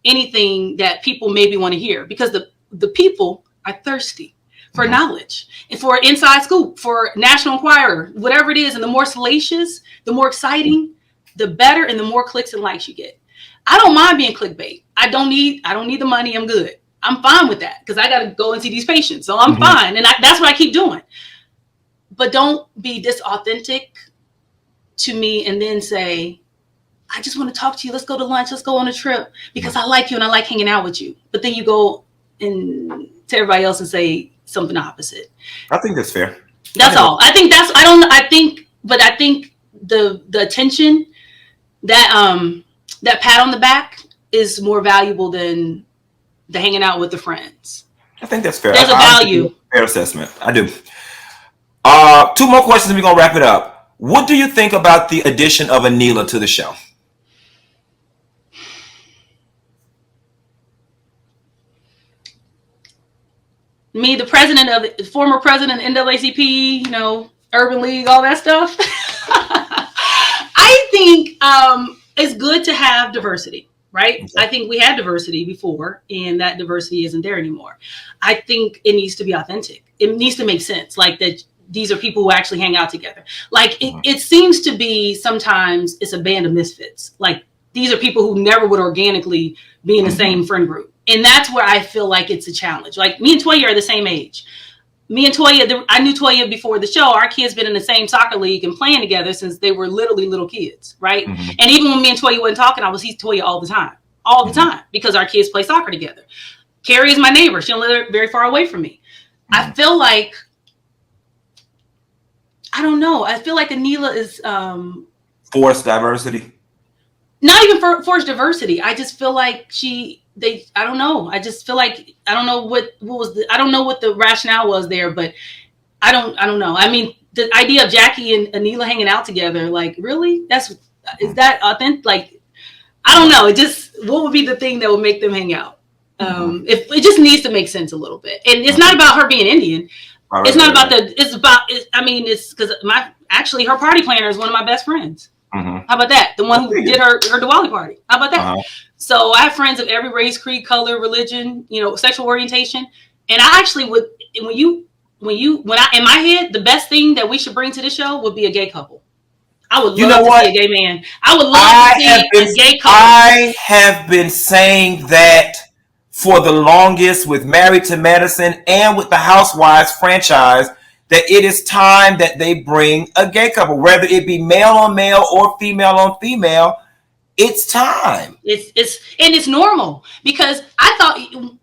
Speaker 2: anything that people maybe want to hear because the people are thirsty for knowledge and for inside scoop, for National Enquirer, whatever it is. And the more salacious, the more exciting, the better, and the more clicks and likes you get. I don't mind being clickbait. I don't need the money. I'm good. I'm fine with that because I got to go and see these patients. So I'm fine. And that's what I keep doing. But don't be disauthentic to me and then say, I just want to talk to you. Let's go to lunch. Let's go on a trip because I like you and I like hanging out with you. But then you go and to everybody else and say something opposite.
Speaker 1: I think that's fair.
Speaker 2: That's all. I think the attention that pat on the back is more valuable than the hanging out with the friends.
Speaker 1: I think that's fair.
Speaker 2: There's a value.
Speaker 1: Fair assessment. I do. 2 more questions and we're going to wrap it up. What do you think about the addition of Anila to the show?
Speaker 2: Me, the former president of NAACP, Urban League, all that stuff. I think it's good to have diversity, right? Okay. I think we had diversity before, and that diversity isn't there anymore. I think it needs to be authentic. It needs to make sense, like that these are people who actually hang out together. Like it seems to be sometimes it's a band of misfits. Like these are people who never would organically be in the same friend group. And that's where I feel like it's a challenge. Like me and Toya are the same age. Me and Toya, I knew Toya before the show. Our kids been in the same soccer league and playing together since they were literally little kids, right? Mm-hmm. And even when me and Toya wasn't talking, I would see Toya all the time, because our kids play soccer together. Carrie is my neighbor. She don't live very far away from me. Mm-hmm. I feel like, I don't know. I feel like Anila is
Speaker 1: forced diversity.
Speaker 2: Not even forced diversity. I just feel like I don't know. I just feel like I don't know what the rationale was there, but I don't know. I mean, the idea of Jackie and Anila hanging out together, like, really? Is that authentic? Like, I don't know. What would be the thing that would make them hang out? If it just needs to make sense a little bit. And it's not about her being Indian. It's not about it's because actually her party planner is one of my best friends. Mm-hmm. How about that? The one who did her Diwali party. How about that? Uh-huh. So I have friends of every race, creed, color, religion, sexual orientation. And I actually would, in my head, the best thing that we should bring to the show would be a gay couple. I would love to see a gay man. I would love to see a gay couple.
Speaker 1: I have been saying that for the longest with Married to Medicine and with the Housewives franchise, that it is time that they bring a gay couple, whether it be male on male or female on female. It's time. It's
Speaker 2: normal, because I thought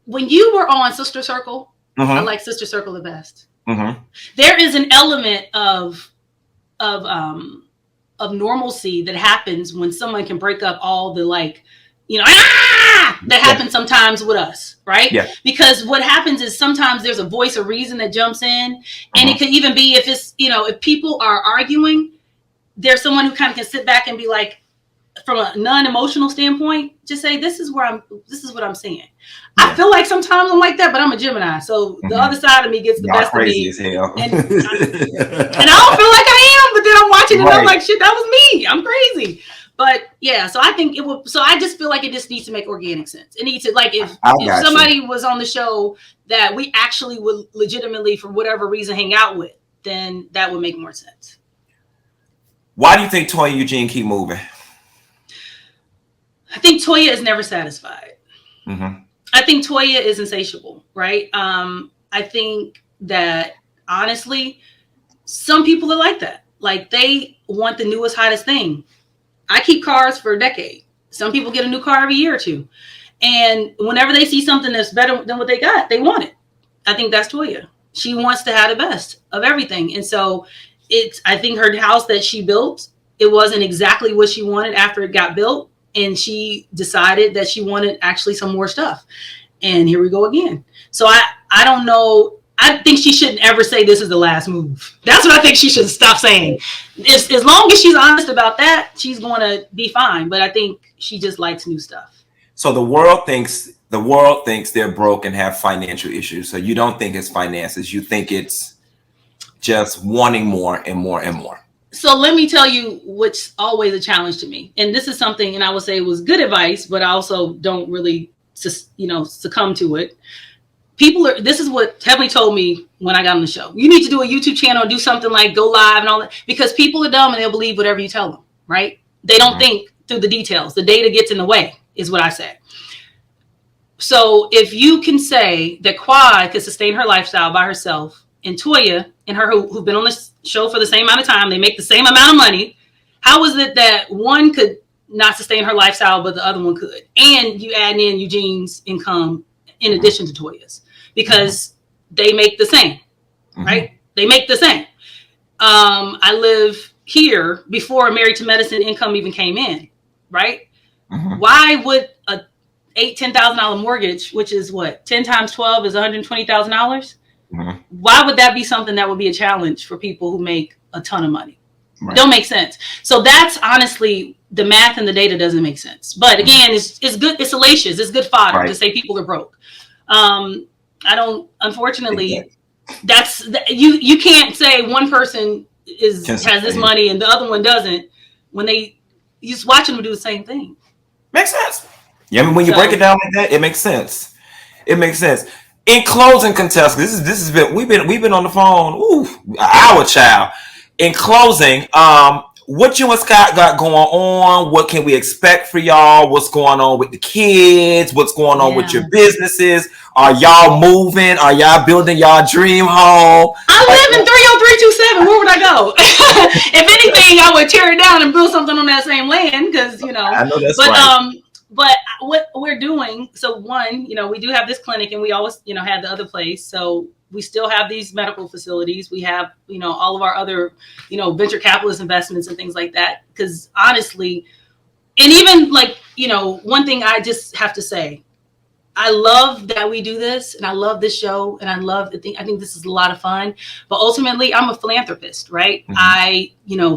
Speaker 2: when you were on Sister Circle, mm-hmm. I like Sister Circle the best. Mm-hmm. There is an element of normalcy that happens when someone can break up all the that happens sometimes with us, right? Yeah. Because what happens is sometimes there's a voice of reason that jumps in, and mm-hmm. it could even be if people are arguing, there's someone who kind of can sit back and be like, from a non-emotional standpoint, just say, this is what I'm saying. Yeah. I feel like sometimes I'm like that, but I'm a Gemini, so mm-hmm. the other side of me gets the best of me. As hell. And I don't feel like I am, but then I'm watching and I'm like, shit, that was me. I'm crazy. But yeah, so I think it will. So I just feel like it just needs to make organic sense. It needs to, like, if somebody was on the show that we actually would legitimately, for whatever reason, hang out with, then that would make more sense.
Speaker 1: Why do you think Toya and Eugene keep moving?
Speaker 2: I think Toya is never satisfied. Mm-hmm. I think Toya is insatiable, right? I think that, honestly, some people are like that. Like, they want the newest, hottest thing. I keep cars for a decade. Some people get a new car every year or two. And whenever they see something that's better than what they got, they want it. I think that's Toya. She wants to have the best of everything. And so I think her house that she built, it wasn't exactly what she wanted after it got built. And she decided that she wanted actually some more stuff. And here we go again. So I don't know. I think she shouldn't ever say this is the last move. That's what I think she should stop saying. As long as she's honest about that, she's going to be fine. But I think she just likes new stuff.
Speaker 1: So the world thinks they're broke and have financial issues. So you don't think it's finances. You think it's just wanting more and more and more.
Speaker 2: So let me tell you what's always a challenge to me. And this is something, and I would say was good advice, but I also don't really, succumb to it. This is what Heavenley told me when I got on the show. You need to do a YouTube channel, do something like go live and all that, because people are dumb and they'll believe whatever you tell them, right? They don't think through the details. The data gets in the way, is what I say. So if you can say that Quad could sustain her lifestyle by herself, and Toya and her who've been on this show for the same amount of time, they make the same amount of money, how is it that one could not sustain her lifestyle, but the other one could? And you add in Eugene's income in addition to Toya's, because they make the same, right? They make the same. I live here before Married to Medicine income even came in, right? Mm-hmm. Why would a $10,000 mortgage, which is what, 10 times 12 is $120,000? Mm-hmm. Why would that be something that would be a challenge for people who make a ton of money? Right. Don't make sense. So that's honestly, the math and the data doesn't make sense. But again, it's good. It's salacious. It's good fodder to say people are broke. I don't. Unfortunately, you can't say one person has this money and the other one doesn't. When you just watching them do the same thing.
Speaker 1: Makes sense. Yeah, I mean, when you break it down like that, it makes sense. It makes sense. In closing, Contessa, this has been we've been on the phone, an hour, child. In closing, what you and Scott got going on? What can we expect for y'all? What's going on with the kids? What's going on with your businesses? Are y'all moving? Are y'all building y'all dream home?
Speaker 2: I live in 30327. Where would I go? If anything, I would tear it down and build something on that same land because
Speaker 1: I know that's right.
Speaker 2: But what we're doing, so one, we do have this clinic and we always, had the other place. So we still have these medical facilities. We have, all of our other, venture capitalist investments and things like that. Because honestly, and even one thing I just have to say, I love that we do this and I love this show and I think this is a lot of fun, but ultimately I'm a philanthropist, right? Mm-hmm. I,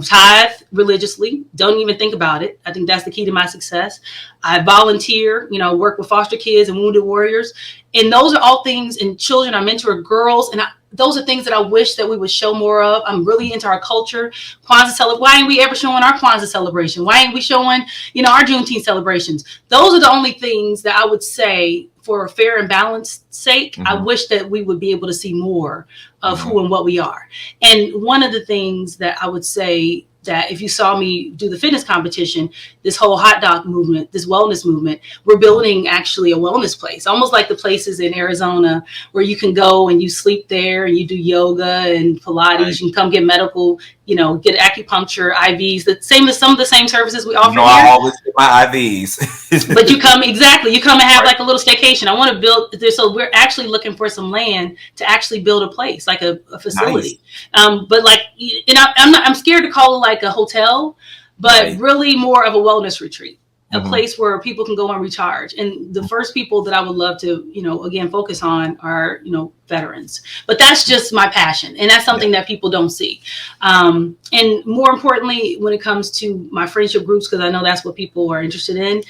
Speaker 2: tithe religiously, don't even think about it. I think that's the key to my success. I volunteer, work with foster kids and wounded warriors. And those are all things, and children, I mentor girls, and those are things that I wish that we would show more of. I'm really into our culture. Kwanzaa why ain't we ever showing our Kwanzaa celebration? Why ain't we showing, our Juneteenth celebrations? Those are the only things that I would say for a fair and balanced sake. Mm-hmm. I wish that we would be able to see more of who and what we are. And one of the things that I would say that if you saw me do the fitness competition, this whole hot dog movement, this wellness movement, we're building actually a wellness place, almost like the places in Arizona where you can go and you sleep there and you do yoga and Pilates. Right. You can come get medical, get acupuncture, IVs, the same as some of the same services we offer here.
Speaker 1: I always get my IVs.
Speaker 2: But you come and have like a little staycation. I want to build this. So we're actually looking for some land to actually build a place, like a facility. Nice. But I'm scared to call it like a hotel, but really more of a wellness retreat, a place where people can go and recharge. And the first people that I would love to, again, focus on are, veterans. But that's just my passion. And that's something that people don't see. And more importantly, when it comes to my friendship groups, because I know that's what people are interested in,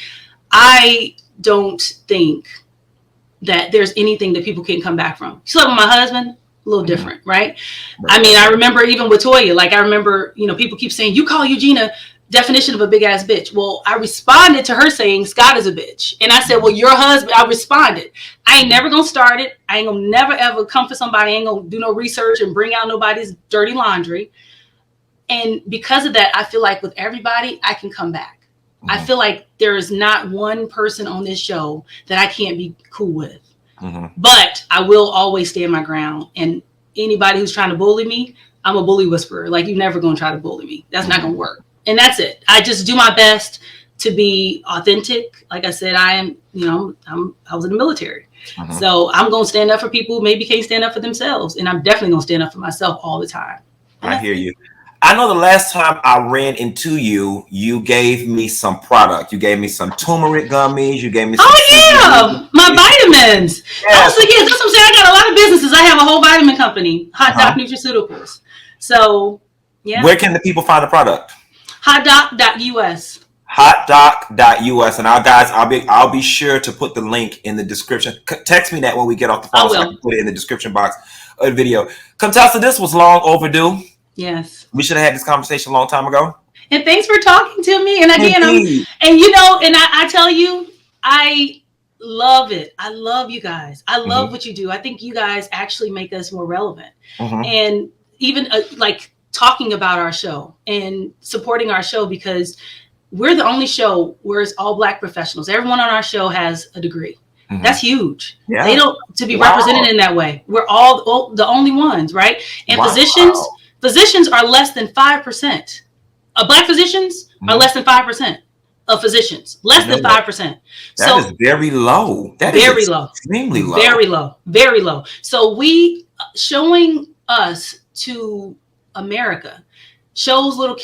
Speaker 2: I don't think that there's anything that people can come back from. You slept with my husband? A little different, right? I mean, I remember even with Toya, I remember, people keep saying, you call Eugenia definition of a big ass bitch. Well, I responded to her saying Scott is a bitch. And I said, well, your husband, I responded. I ain't never gonna start it. I ain't gonna never ever come for somebody. I ain't gonna do no research and bring out nobody's dirty laundry. And because of that, I feel like with everybody, I can come back. I feel like there is not one person on this show that I can't be cool with. But I will always stand my ground. And anybody who's trying to bully me, I'm a bully whisperer. You're never going to try to bully me. That's not going to work. And that's it. I just do my best to be authentic. Like I said, I am, I was in the military. So I'm going to stand up for people who maybe can't stand up for themselves. And I'm definitely going to stand up for myself all the time.
Speaker 1: I hear you. I know the last time I ran into you, you gave me some product. You gave me some turmeric gummies. You gave me some
Speaker 2: my vitamins. Yes. That's what I'm saying. I got a lot of businesses. I have a whole vitamin company, Hot Doc Nutraceuticals. So, yeah.
Speaker 1: Where can the people find the product?
Speaker 2: Hotdoc.us.
Speaker 1: Hotdoc.us. And guys, I'll be sure to put the link in the description. Text me that when we get off the phone, so I can put it in the description box of the video. Contessa, this was long overdue.
Speaker 2: Yes.
Speaker 1: We should have had this conversation a long time ago.
Speaker 2: And thanks for talking to me. And again, I tell you, I love it. I love you guys. I love what you do. I think you guys actually make us more relevant. And even talking about our show and supporting our show, because we're the only show where it's all Black professionals. Everyone on our show has a degree. That's huge. Yeah. They don't to be represented in that way. We're all the only ones, right? And physicians are less than 5%. Black physicians are less than 5% of physicians. Less than 5%.
Speaker 1: That is very low. That is very low. Extremely low.
Speaker 2: Very low. Very low. So we showing us to America shows little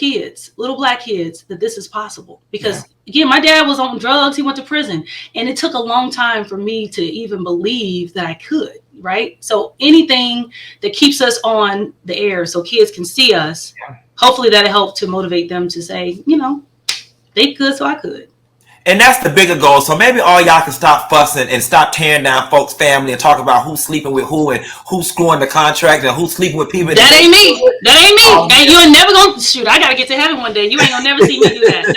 Speaker 2: Black kids that this is possible. Because again, my dad was on drugs. He went to prison. And it took a long time for me to even believe that I could. Right. So anything that keeps us on the air so kids can see us, hopefully that'll help to motivate them to say, they could, so I could.
Speaker 1: And that's the bigger goal. So maybe all y'all can stop fussing and stop tearing down folks' family and talk about who's sleeping with who and who's screwing the contract and who's sleeping with people.
Speaker 2: That ain't me. That ain't me. And you ain't never gonna shoot. I gotta get to heaven one day. You ain't gonna never see me do that.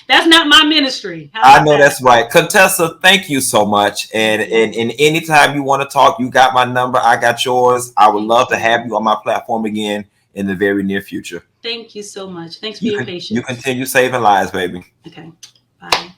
Speaker 2: That's not my ministry.
Speaker 1: I know that's right. Contessa, thank you so much. And anytime you want to talk, you got my number. I got yours. I would love to have you on my platform again in the very near future.
Speaker 2: Thank you so much. Thanks for your patience.
Speaker 1: You continue saving lives, baby.
Speaker 2: Okay. Bye.